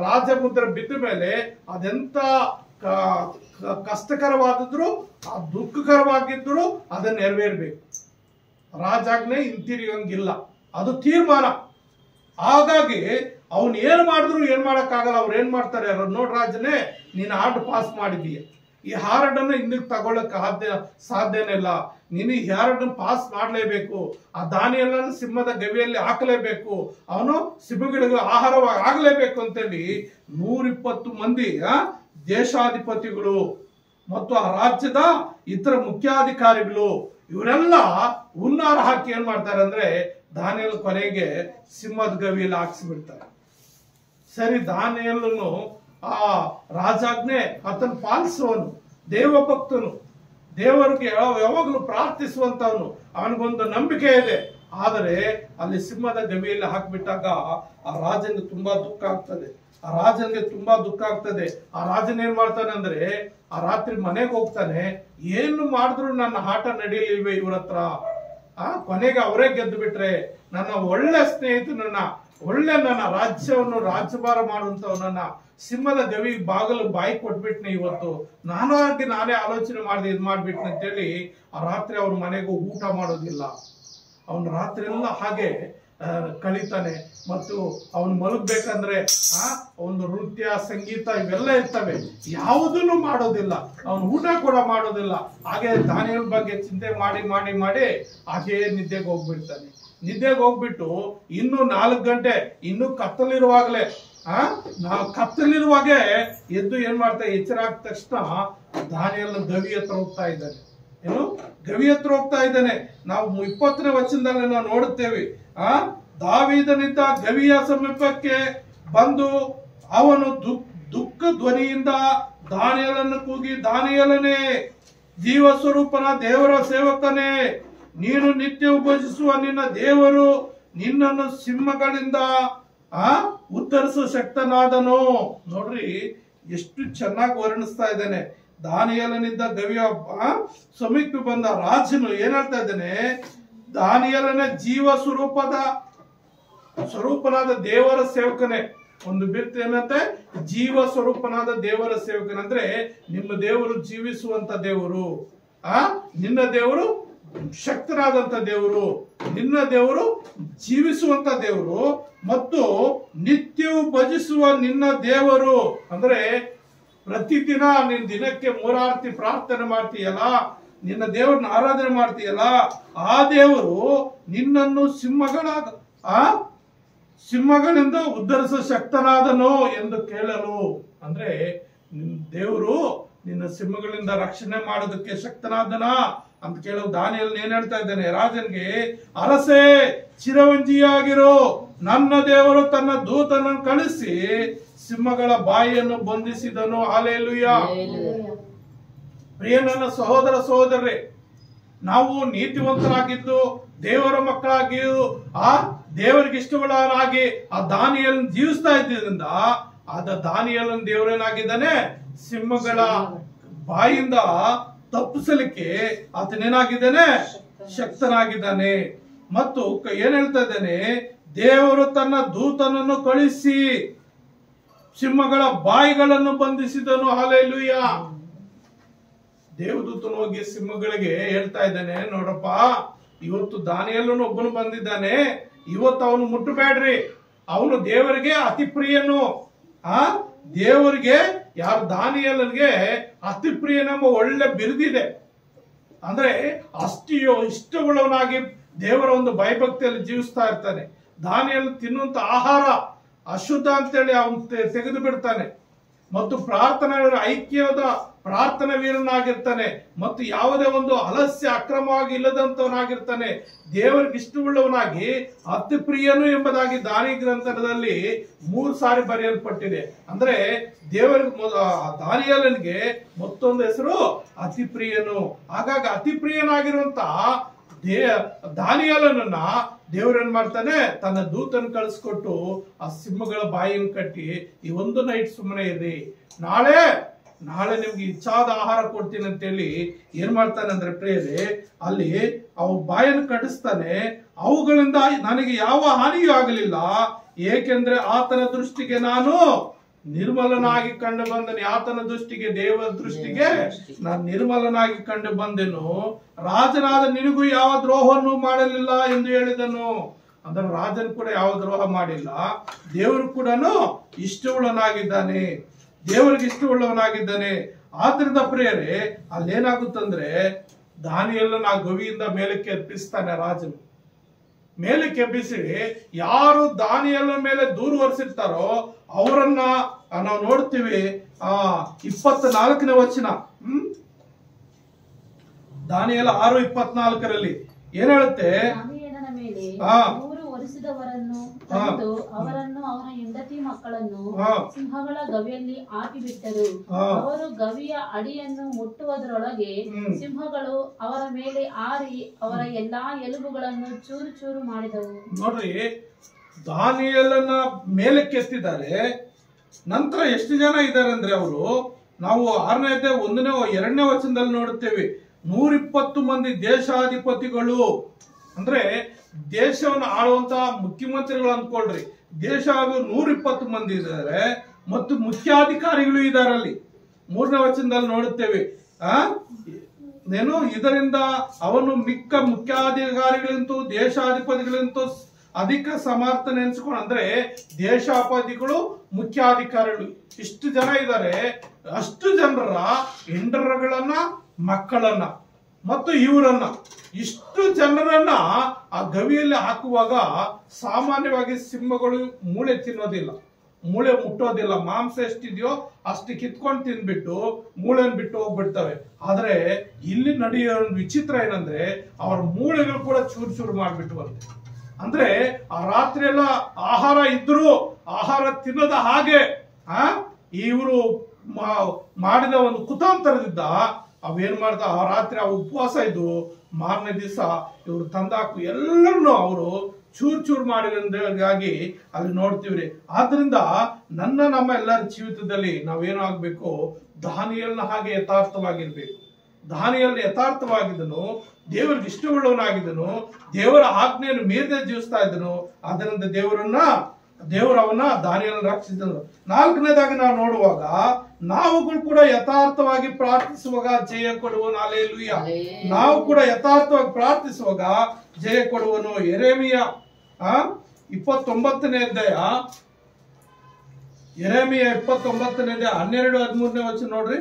ರಾಜಮುದ್ರೆ ಬಿದ್ದ ಮೇಲೆ ಅದೆಂತ ಕಷ್ಟಕರವಾದಿದ್ರು ಆ ದುಃಖಕರವಾಗಿದ್ರು ಅದನ್ನ ನೆರವೇರ್ಬೇಕು. ರಾಜಾಜ್ಞೆ ಹಿಂತಿರುಗಂಗಿಲ್ಲ, ಅದು ತೀರ್ಮಾನ. ಹಾಗಾಗಿ ಅವನ್ ಏನ್ ಮಾಡಿದ್ರು ಏನ್ ಮಾಡಕ್ಕಾಗಲ್ಲ. ಅವ್ರು ಏನ್ ಮಾಡ್ತಾರೆ, ನೋಡ್ರಾಜನೇ ನೀನು ಆರ್ಡರ್ ಪಾಸ್ ಮಾಡಿದೀಯ, ಈ ಹಾರಡನ್ನ ಹಿಂದಕ್ಕೆ ತಗೊಳಕ್ ಸಾಧ್ಯನೇ ಇಲ್ಲ, ನೀನು ಈ ಹಾರಡನ್ನ ಪಾಸ್ ಮಾಡ್ಲೇಬೇಕು, ಆ ದಾನಿಯೇಲನ ಸಿಂಹದ ಗವಿಯಲ್ಲಿ ಹಾಕಲೇಬೇಕು, ಅವನು ಸಿಂಹಗಳಿಗೆ ಆಹಾರವಾಗಿ ಆಗ್ಲೇಬೇಕು ಅಂತೇಳಿ 120 ಮಂದಿ ದೇಶಾಧಿಪತಿಗಳು ಮತ್ತು ಆ ರಾಜ್ಯದ ಇತರ ಮುಖ್ಯಾಧಿಕಾರಿಗಳು ಇವರೆಲ್ಲ ಹುನ್ನಾರ ಹಾಕಿ ಏನ್ ಮಾಡ್ತಾರೆ ಅಂದ್ರೆ ದಾನಿಯೇಲ ಕೊನೆಗೆ ಸಿಂಹದ ಗವಿಯಲ್ಲಿ ಹಾಕ್ಸಿಬಿಡ್ತಾರೆ. ಸರಿ, ದಾನಿಯೇಲನು ಆ ರಾಜಾಜ್ಞೆ ಆತನ ಪಾಲಿಸುವನು, ದೇವಭಕ್ತನು, ದೇವರಿಗೆ ಯಾವಾಗಲೂ ಪ್ರಾರ್ಥಿಸುವಂತವನು, ಅವನಿಗೊಂದು ನಂಬಿಕೆ ಇದೆ. ಆದರೆ ಅಲ್ಲಿ ಸಿಂಹದ ಗವಿಯಲ್ಲಿ ಹಾಕ್ಬಿಟ್ಟಾಗ ಆ ರಾಜನಿಗೆ ತುಂಬಾ ದುಃಖ ಆಗ್ತದೆ. ಆ ರಾಜನ ಏನ್ ಮಾಡ್ತಾನೆ ಅಂದ್ರೆ ಆ ರಾತ್ರಿ ಮನೆಗೆ ಹೋಗ್ತಾನೆ. ಏನು ಮಾಡಿದ್ರು ನನ್ನ ಆಟ ನಡೆಯಲಿಲ್ವೇ ಇವ್ರ ಹತ್ರ, ಕೊನೆಗೆ ಅವರೇ ಗೆದ್ದು ಬಿಟ್ರೆ, ನನ್ನ ಒಳ್ಳೆ ಸ್ನೇಹಿತನನ್ನ, ಒಳ್ಳೆ ನನ್ನ ರಾಜ್ಯವನ್ನು ರಾಜ್ಯಭಾರ ಮಾಡುವಂತವನನ್ನ ಸಿಂಹದ ಗವಿ ಬಾಯಿ ಕೊಟ್ಬಿಟ್ನೆ ಇವತ್ತು, ನಾನೇ ಆಲೋಚನೆ ಮಾಡಿದೆ ಇದ್ ಮಾಡ್ಬಿಟ್ನೆ ಅಂತೇಳಿ ಆ ರಾತ್ರಿ ಅವ್ರ ಮನೆಗೂ ಊಟ ಮಾಡೋದಿಲ್ಲ. ಅವನು ರಾತ್ರಿ ಎಲ್ಲ ಹಾಗೆ ಕಳೀತಾನೆ. ಮತ್ತು ಅವನು ಮಲಗ್ಬೇಕಂದ್ರೆ ಒಂದು ನೃತ್ಯ, ಸಂಗೀತ ಇವೆಲ್ಲ ಇರ್ತವೆ, ಯಾವುದನ್ನು ಮಾಡೋದಿಲ್ಲ, ಅವನು ಊಟ ಕೂಡ ಮಾಡೋದಿಲ್ಲ. ಹಾಗೆ ದಾನಿಯೇಲನ ಬಗ್ಗೆ ಚಿಂತೆ ಮಾಡಿ ಮಾಡಿ ಮಾಡಿ ಹಾಗೆ ನಿದ್ದೆಗೆ ಹೋಗ್ಬಿಡ್ತಾನೆ. ನಿದ್ದೆಗೆ ಹೋಗ್ಬಿಟ್ಟು ಇನ್ನು 4 ಗಂಟೆ, ಇನ್ನು ಕತ್ತಲಿರುವಾಗಲೇ ಕತ್ತಲಿರುವಾಗೆ ಎದ್ದು ಏನ್ ಮಾಡ್ತಾ, ಎಚ್ಚರ ಆದ ತಕ್ಷಣ ದಾನಿಯೇಲನ ಗವಿ ಹತ್ರ ಹೋಗ್ತಾ ಇದ್ದಾನೆ. ಗವಿ ಹತ್ರ ಹೋಗ್ತಾ ಇದ್ದಾನೆ. ನಾವು 20ನೇ ವಚನದಲ್ಲಿ ನಾವು ನೋಡುತ್ತೇವೆ, ದಾವೀದನಿದ್ದ ಗವಿಯ ಸಮೀಪಕ್ಕೆ ಬಂದು ಅವನು ದುಃಖ ಧ್ವನಿಯಿಂದ ದಾನಿಯೇಲನನ್ನು ಕೂಗಿ, ದಾನಿಯೇಲನೇ, ಜೀವ ಸ್ವರೂಪನ ದೇವರ ಸೇವಕನೇ, ನೀನು ನಿತ್ಯ ಭಜಿಸುವ ನಿನ್ನ ದೇವರು ನಿನ್ನನ್ನು ಸಿಂಹಗಳಿಂದ ಉತ್ತರಿಸುವ ಶಕ್ತನಾದನು. ನೋಡ್ರಿ ಎಷ್ಟು ಚೆನ್ನಾಗಿ ವರ್ಣಿಸ್ತಾ ಇದ್ದಾನೆ. ದಾನಿಯೇಲನಿದ್ದ ಗವಿಯ ಸಮೀಪ ಬಂದ ರಾಜನು ಏನ್ ಹೇಳ್ತಾ ಇದ್ದಾನೆ, ದಾನಿಯೇಲನ ಜೀವ ಸ್ವರೂಪನಾದ ದೇವರ ಸೇವಕನೇ. ಒಂದು ಬಿರ್ತಿ ಏನಂತೆ, ಜೀವ ಸ್ವರೂಪನಾದ ದೇವರ ಸೇವಕನೇ ಅಂದ್ರೆ ನಿಮ್ಮ ದೇವರು ಜೀವಿಸುವಂತ ದೇವರು, ನಿನ್ನ ದೇವರು ಶಕ್ತರಾದಂತ ದೇವರು, ನಿನ್ನ ದೇವರು ಜೀವಿಸುವಂತ ದೇವರು ಮತ್ತು ನಿತ್ಯವೂ ಭಜಿಸುವ ನಿನ್ನ ದೇವರು. ಅಂದ್ರೆ ಪ್ರತಿದಿನ ನೀನ್ ದಿನಕ್ಕೆ 3 ಆರತಿ ಪ್ರಾರ್ಥನೆ ಮಾಡ್ತೀಯಲ್ಲ, ನಿನ್ನ ದೇವರನ್ನ ಆರಾಧನೆ ಮಾಡ್ತೀಯಲ್ಲ, ಆ ದೇವರು ನಿನ್ನನ್ನು ಸಿಂಹಗಳಿಂದ ಉದ್ಧರಿಸುವ ಶಕ್ತನಾದನು ಎಂದು ಕೇಳಲು. ಅಂದ್ರೆ ದೇವರು ನಿನ್ನ ಸಿಂಹಗಳಿಂದ ರಕ್ಷಣೆ ಮಾಡೋದಕ್ಕೆ ಶಕ್ತನಾದನ ಅಂತ ಕೇಳೋ ದಾನಿಯೇಲನು ಏನ್ ಹೇಳ್ತಾ ಇದ್ದಾನೆ ರಾಜನ್ಗೆ, ಅರಸೇ ಚಿರವಂಜಿಯಾಗಿರೋ, ನನ್ನ ದೇವರು ತನ್ನ ದೂತನನ್ನು ಕಳಿಸಿ ಸಿಂಹಗಳ ಬಾಯಿಯನ್ನು ಬಂಧಿಸಿದನು. ಹಲ್ಲೆಲೂಯಾ. ಪ್ರಿಯ ನನ್ನ ಸಹೋದರ ಸಹೋದರರೇ, ನಾವು ನೀತಿವಂತರಾಗಿದ್ದು ದೇವರ ಮಕ್ಕಳಾಗಿಯೂ ದೇವರಿಗೆ ಇಷ್ಟಗಳಾಗಿ ಆ ದಾನಿಯೇಲನ ಜೀವಿಸ್ತಾ ಇದ್ದರಿಂದ ದಾನಿಯೇಲನ ದೇವರೇನಾಗಿದ್ದಾನೆ, ಸಿಂಹಗಳ ಬಾಯಿಂದ ತಪ್ಪಿಸಲಿಕ್ಕೆ ಆತನೇನಾಗಿದ್ದಾನೆ, ಶಕ್ತನಾಗಿದ್ದಾನೆ. ಮತ್ತು ಏನ್ ಹೇಳ್ತಾ ಇದ್ದಾನೆ, ದೇವರು ತನ್ನ ದೂತನನ್ನು ಕಳಿಸಿ ಸಿಂಹಗಳ ಬಾಯಿಗಳನ್ನು ಬಂಧಿಸಿದನು. ಹಲ್ಲೆಲೂಯಾ. ದೇವದೂತನು ಹೋಗಿ ಸಿಂಹಗಳಿಗೆ ಹೇಳ್ತಾ ಇದ್ದಾನೆ, ನೋಡಪ್ಪ, ಇವತ್ತು ದಾನಿಯೇಲನು ಒಬ್ಬನು ಬಂದಿದ್ದಾನೆ, ಇವತ್ತು ಅವನು ಮುಟ್ಟಬೇಡ್ರಿ, ಅವನು ದೇವರಿಗೆ ಅತಿ ಪ್ರಿಯನು. ದೇವರಿಗೆ ಯಾರು ದಾನಿಯೇಲನಿಗೆ ಅತಿ ಪ್ರಿಯನೆಂಬ ಒಳ್ಳೆ ಬಿರುದಿದೆ. ಅಂದ್ರೆ ಅಷ್ಟಿಯೋ ಇಷ್ಟವುಳ್ಳವನಾಗಿ ದೇವರ ಒಂದು ಭಯಭಕ್ತಿಯಲ್ಲಿ ಜೀವಿಸ್ತಾ ಇರ್ತಾನೆ. ದಾನಿಯೇಲ ತಿನ್ನುವಂತ ಆಹಾರ ಅಶುದ್ಧ ಅಂತೇಳಿ ಅವನು ತೆಗೆದು ಬಿಡ್ತಾನೆ. ಮತ್ತು ಪ್ರಾರ್ಥನೆ ಐಕ್ಯದ ಪ್ರಾರ್ಥನಾ ವೀರನಾಗಿರ್ತಾನೆ ಮತ್ತು ಯಾವುದೇ ಒಂದು ಅಲಸ್ಯ ಅಕ್ರಮವಾಗಿ ಇಲ್ಲದಂತವನಾಗಿರ್ತಾನೆ. ದೇವರಿಗೆ ಇಷ್ಟವುಳ್ಳವನಾಗಿ ಅತಿ ಪ್ರಿಯನು ಎಂಬುದಾಗಿ ದಾನಿ ಗ್ರಂಥದಲ್ಲಿ 3 ಸಾರಿ ಬರೆಯಲ್ಪಟ್ಟಿದೆ. ಅಂದ್ರೆ ದೇವರಿಗೆ ದಾನಿಯೇಲನಿಗೆ ಮತ್ತೊಂದು ಹೆಸರು ಅತಿ ಪ್ರಿಯನು. ಹಾಗಾಗಿ ಅತಿ ಪ್ರಿಯನಾಗಿರುವಂತ ದಾನಿಯೇಲನನ್ನ ದೇವರೇನ್ ಮಾಡ್ತಾನೆ, ತನ್ನ ದೂತನ್ ಕಳಿಸ್ಕೊಟ್ಟು ಆ ಸಿಂಹಗಳ ಬಾಯಿಯನ್ನು ಕಟ್ಟಿ, ಈ ಒಂದು ನೈಟ್ ಸುಮ್ಮನೆ ಇರ್ರಿ, ನಾಳೆ ನಿಮ್ಗೆ ಇಚ್ಛಾದ ಆಹಾರ ಕೊಡ್ತೀನಿ ಅಂತೇಳಿ ಏನ್ ಮಾಡ್ತಾನೆ ಅಂದ್ರೆ ಪ್ರಿಯರೇ, ಅಲ್ಲಿ ಅವು ಬಾಯನ್ನು ಕಟ್ಟಿಸ್ತಾನೆ. ಅವುಗಳಿಂದ ನನಗೆ ಯಾವ ಹಾನಿಯೂ ಆಗಲಿಲ್ಲ, ಏಕೆಂದ್ರೆ ಆತನ ದೃಷ್ಟಿಗೆ ನಾನು ನಿರ್ಮಲನಾಗಿ ಕಂಡು ಬಂದನು. ಆತನ ದೃಷ್ಟಿಗೆ, ದೇವರ ದೃಷ್ಟಿಗೆ ನಾನು ನಿರ್ಮಲನಾಗಿ ಕಂಡು ಬಂದೆನು. ರಾಜನಾದ ನಿನಗೂ ಯಾವ ದ್ರೋಹವನ್ನು ಮಾಡಲಿಲ್ಲ ಎಂದು ಹೇಳಿದನು. ಅಂದ್ರೆ ರಾಜನ್ ಕೂಡ ಯಾವ ದ್ರೋಹ ಮಾಡಿಲ್ಲ, ದೇವರು ಕೂಡ ಇಷ್ಟವುಳ್ಳವನಾಗಿದ್ದಾನೆ, ದೇವರಿಗೆ ಇಷ್ಟವುಳ್ಳವನಾಗಿದ್ದಾನೆ. ಆದ್ರಿಂದ ಪ್ರಿಯರೇ, ಅಲ್ಲೇನಾಗುತ್ತಂದ್ರೆ ದಾನಿಯೇಲನ ಆ ಗವಿಯಿಂದ ಮೇಲಕ್ಕೆ ಎಬ್ಬಿಸ್ತಾನೆ ರಾಜನು. ಮೇಲಕ್ಕೆ ಎಬ್ಬಿಸಿ ಯಾರು ದಾನಿಯೇಲನ ಮೇಲೆ ದೂರು ಹೊರಿಸಿರ್ತಾರೋ ಅವರನ್ನ ನಾವು ನೋಡ್ತೀವಿ. 24ನೇ ವಚನ, ದಾನಿಯೇಲ 6:24 ಏನ್ ಹೇಳುತ್ತೆ, ಹೊರಿಸಿದವರನ್ನು ತಂದು ಅವರನ್ನು ಅವರ ಹೆಂಡತಿ ಮಕ್ಕಳನ್ನು ಸಿಂಹಗಳ ಗವಿಯಲ್ಲಿ ಹಾಕಿಬಿಟ್ಟರು. ಅವರು ಗವಿಯ ಅಡಿಯನ್ನು ಮುಟ್ಟುವುದರೊಳಗೆ ಸಿಂಹಗಳು ಅವರ ಮೇಲೆ ಹಾರಿ ಅವರ ಎಲ್ಲಾ ಎಲುಬುಗಳನ್ನು ಚೂರು ಚೂರು ಮಾಡಿದವು. ನೋಡ್ರಿ, ದಾನಿಯೇಲನ ಮೇಲಕ್ಕೆ ಎತ್ತಿದ್ದಾರೆ. ನಂತರ ಎಷ್ಟು ಜನ ಇದ್ದಾರೆ ಅಂದ್ರೆ ಅವರು, ನಾವು 6ನೇ ಅಧ್ಯಾಯ 1ನೇ 2ನೇ ವಚನದಲ್ಲಿ ನೋಡುತ್ತೇವೆ, 120 ಮಂದಿ ದೇಶಾಧಿಪತಿಗಳು. ಅಂದ್ರೆ ದೇಶವನ್ನು ಆಳುವಂತ ಮುಖ್ಯಮಂತ್ರಿಗಳು ಅಂದ್ಕೊಳ್ರಿ, ದೇಶ 120 ಮಂದಿ ಇದ್ದಾರೆ ಮತ್ತು ಮುಖ್ಯಾಧಿಕಾರಿಗಳು ಇದ್ದಾರೆ. ಅಲ್ಲಿ 3ನೇ ವಚನದಲ್ಲಿ ನೋಡುತ್ತೇವೆ, ಇದರಿಂದ ಅವನು ಮಿಕ್ಕ ಮುಖ್ಯಾಧಿಕಾರಿಗಳಿಂತೂ ದೇಶಾಧಿಪತಿಗಳಿಂತೂ ಅಧಿಕ ಸಮರ್ಥನೆ ಎನ್ಸ್ಕೊಂಡು, ಅಂದ್ರೆ ದೇಶಾಧಿಪತಿಗಳು ಮುಖ್ಯಾಧಿಕಾರಿಗಳು ಇಷ್ಟು ಜನ ಇದ್ದಾರೆ. ಅಷ್ಟು ಜನರ ಹೆಂಡರಗಳನ್ನ, ಮಕ್ಕಳನ್ನ ಮತ್ತು ಇವರನ್ನ, ಇಷ್ಟು ಜನರನ್ನ ಆ ಗವಿಯಲ್ಲಿ ಹಾಕುವಾಗ ಸಾಮಾನ್ಯವಾಗಿ ಸಿಂಹಗಳು ಮೂಳೆ ತಿನ್ನೋದಿಲ್ಲ, ಮೂಳೆ ಮುಟ್ಟೋದಿಲ್ಲ. ಮಾಂಸ ಎಷ್ಟಿದೆಯೋ ಅಷ್ಟು ಕಿತ್ಕೊಂಡು ತಿನ್ಬಿಟ್ಟು ಮೂಳೆನ್ ಬಿಟ್ಟು ಹೋಗ್ಬಿಡ್ತವೆ. ಆದ್ರೆ ಇಲ್ಲಿ ನಡೆಯೋ ವಿಚಿತ್ರ ಏನಂದ್ರೆ, ಅವರ ಮೂಳೆಗಳು ಕೂಡ ಚೂರು ಚೂರು ಮಾಡ್ಬಿಟ್ಟುವಂತೆ. ಅಂದ್ರೆ ಆ ರಾತ್ರಿ ಎಲ್ಲ ಆಹಾರ ಇದ್ರು ಆಹಾರ ತಿನ್ನದ ಹಾಗೆ ಇವರು ಮಾಡಿದ ಒಂದು ಕುತಾಂತರದಿಂದ ಅವೇನ್ ಮಾಡ್ದ, ಆ ರಾತ್ರಿ ಆ ಉಪವಾಸ ಇದ್ದು ಮಾರನೇ ದಿವಸ ಇವರು ತಂದಾಕು ಎಲ್ಲರನ್ನು ಅವರು ಚೂರ್ ಚೂರ್ ಮಾಡಿಗಾಗಿ ಅಲ್ಲಿ ನೋಡ್ತೀವ್ರಿ. ಆದ್ರಿಂದ ನಮ್ಮ ಎಲ್ಲರ ಜೀವಿತದಲ್ಲಿ ನಾವೇನು ಆಗ್ಬೇಕು, ದಾನಿಯೇಲನ ಹಾಗೆ ಯಥಾರ್ಥವಾಗಿರ್ಬೇಕು. ದಾನಿಯೇಲ ಯಥಾರ್ಥವಾಗಿದ್ದನು, ದೇವರಿಗೆ ಇಷ್ಟವುಳ್ಳವನಾಗಿದ್ದನು, ದೇವರ ಆಜ್ಞೆಯನ್ನು ಮೀರದೆ ಜೀವಿಸ್ತಾ ಇದ್ದನು. ಅದರಿಂದ ದೇವರು ಅವನ ದಾನಿಯೇಲನ ರಕ್ಷಿಸಿದನು. 4ನೇದಾಗಿ ನಾವು ನೋಡುವಾಗ, ನಾವುಗಳು ಕೂಡ ಯಥಾರ್ಥವಾಗಿ ಪ್ರಾರ್ಥಿಸುವಾಗ ಜಯ ಕೊಡುವನು. ಹಲ್ಲೆಲೂಯಾ. ನಾವು ಕೂಡ ಯಥಾರ್ಥವಾಗಿ ಪ್ರಾರ್ಥಿಸುವಾಗ ಜಯ ಕೊಡುವನು. ಯೆರೆಮೀಯ 29ನೇ ಅಧ್ಯಾಯ, ಯೆರೆಮೀಯ 29ನೇ ಅಧ್ಯಾಯ 12-13ನೇ ವಚನ ನೋಡ್ರಿ.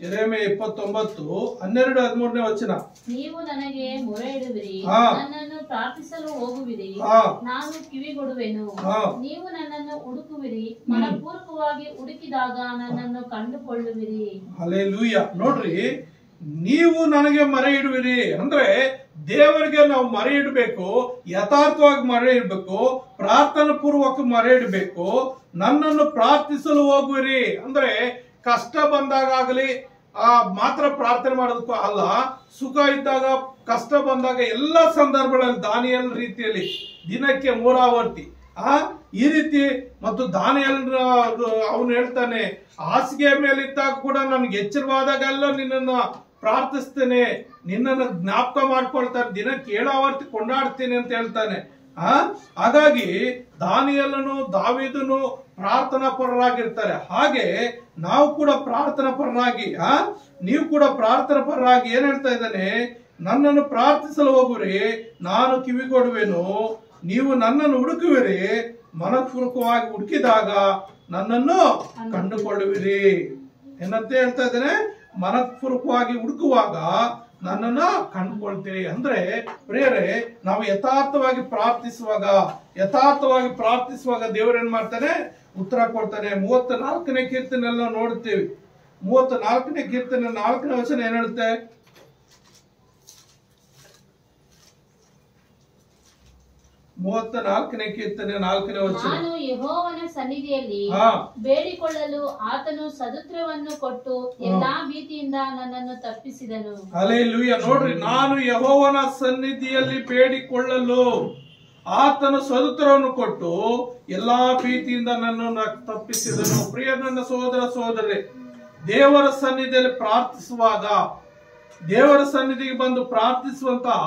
ಯೆರೆಮೀಯ 29:12-13ನೇ ವಚನ. ನೀವು ನನಗೆ ಮೊರೆ ಇಡುವಿರಿ, ನನ್ನನ್ನು ಪ್ರಾರ್ಥಿಸಲು ಹೋಗುವಿರಿ, ನಾನು ಕಿವಿಗೊಡುವೆನು. ನೀವು ನನ್ನನ್ನು ಹುಡುಕುವಿರಿ, ಮನಪೂರ್ವಕವಾಗಿ ಹುಡುಕಿದಾಗ ನನ್ನನ್ನು ಕಂಡುಕೊಳ್ಳುವಿರಿ. ಹಲ್ಲೆಲೂಯಾ. ನೋಡ್ರಿ, ನೀವು ನನಗೆ ಮೊರೆ ಇಡುವಿರಿ ಅಂದ್ರೆ ದೇವರಿಗೆ ನಾವು ಮೊರೆ ಇಡಬೇಕು, ಯಥಾರ್ಥವಾಗಿ ಮೊರೆ ಇಡಬೇಕು, ಪ್ರಾರ್ಥನಾ ಪೂರ್ವಕ ಮೊರೆ ಇಡಬೇಕು. ನನ್ನನ್ನು ಪ್ರಾರ್ಥಿಸಲು ಹೋಗುವಿರಿ ಅಂದ್ರೆ ಕಷ್ಟ ಬಂದಾಗಲಿ ಮಾತ್ರ ಪ್ರಾರ್ಥನೆ ಮಾಡೋದಕ್ಕೂ ಅಲ್ಲ, ಸುಖ ಇದ್ದಾಗ, ಕಷ್ಟ ಬಂದಾಗ, ಎಲ್ಲ ಸಂದರ್ಭಗಳಲ್ಲಿ ದಾನಿಯೇಲ ರೀತಿಯಲ್ಲಿ ದಿನಕ್ಕೆ 3 ಆವರ್ತಿ ಈ ರೀತಿ. ಮತ್ತು ದಾನಿಯೇಲ ಅವನು ಹೇಳ್ತಾನೆ, ಹಾಸಿಗೆ ಮೇಲೆ ಇದ್ದಾಗ ಕೂಡ ನನ್ಗೆ ಎಚ್ಚರವಾದಾಗೆಲ್ಲ ನಿನ್ನನ್ನು ಪ್ರಾರ್ಥಿಸ್ತೇನೆ, ನಿನ್ನನ್ನು ಜ್ಞಾಪಕ ಮಾಡ್ಕೊಳ್ತಾರೆ, ದಿನಕ್ಕೆ 7 ಆವರ್ತಿ ಕೊಂಡಾಡ್ತೇನೆ ಅಂತ ಹೇಳ್ತಾನೆ. ಹಾಗಾಗಿ ದಾನಿಯೇಲನು, ದಾವೀದನು ಪ್ರಾರ್ಥನಾ ಪರರಾಗಿರ್ತಾರೆ. ಹಾಗೆ ನಾವು ಕೂಡ ಪ್ರಾರ್ಥನಾ ಪರರಾಗಿ, ನೀವು ಕೂಡ ಪ್ರಾರ್ಥನಾ ಪರರಾಗಿ ಏನ್ ಹೇಳ್ತಾ ಇದ್ದಾನೆ, ನನ್ನನ್ನು ಪ್ರಾರ್ಥಿಸಲು ಹೋಗುವಿರಿ, ನಾನು ಕಿವಿಗೊಡುವೆನು. ನೀವು ನನ್ನನ್ನು ಹುಡುಕುವಿರಿ, ಮನಪೂರ್ವಕವಾಗಿ ಹುಡುಕಿದಾಗ ನನ್ನನ್ನು ಕಂಡುಕೊಳ್ಳುವಿರಿ ಏನಂತ ಹೇಳ್ತಾ ಇದ್ದಾನೆ. ಮನಪೂರ್ವಕವಾಗಿ ಹುಡುಕುವಾಗ ನನ್ನನ್ನ ಕಂಡುಕೊಳ್ತೀರಿ. ಅಂದ್ರೆ ಪ್ರಿಯರೇ, ನಾವು ಯಥಾರ್ಥವಾಗಿ ಪ್ರಾರ್ಥಿಸುವಾಗ ದೇವರು ಏನ್ ಮಾಡ್ತಾನೆ, ಉತ್ತರ ಕೊಡ್ತಾನೆ. 34ನೇ ಕೀರ್ತನೆಲ್ಲ ನೋಡ್ತೀವಿ. 34ನೇ ಕೀರ್ತನೆ 4ನೇ ವಚನ ಏನ್ ಹೇಳುತ್ತೆ? 34ನೇ ಕೀರ್ತನೆ 4ನೇ ವಚನ, ನಾನು ಯೆಹೋವನ ಸನ್ನಿಧಿಯಲ್ಲಿ ಬೇಡಿಕೊಳ್ಳಲು ಆತನು ಸದುತ್ತರವನ್ನು ಕೊಟ್ಟು ಎಲ್ಲಾ ಭೀತಿಯಿಂದ ನನ್ನನ್ನು ತಪ್ಪಿಸಿದನು. ಹಲ್ಲೆಲೂಯಾ. ನೋಡ್ರಿ, ನಾನು ಯೆಹೋವನ ಸನ್ನಿಧಿಯಲ್ಲಿ ಬೇಡಿಕೊಳ್ಳಲು ಆತನು ಸದುತ್ತರವನ್ನು ಕೊಟ್ಟು ಎಲ್ಲಾ ಭೀತಿಯಿಂದ ನನ್ನನ್ನು ತಪ್ಪಿಸಿದನು. ಪ್ರಿಯ ನನ್ನ ಸಹೋದರ ಸಹೋದರಿ, ದೇವರ ಸನ್ನಿಧಿಯಲ್ಲಿ ಪ್ರಾರ್ಥಿಸುವಾಗ, ದೇವರ ಸನ್ನಿಧಿಗೆ ಬಂದು ಪ್ರಾರ್ಥಿಸುವಂತಹ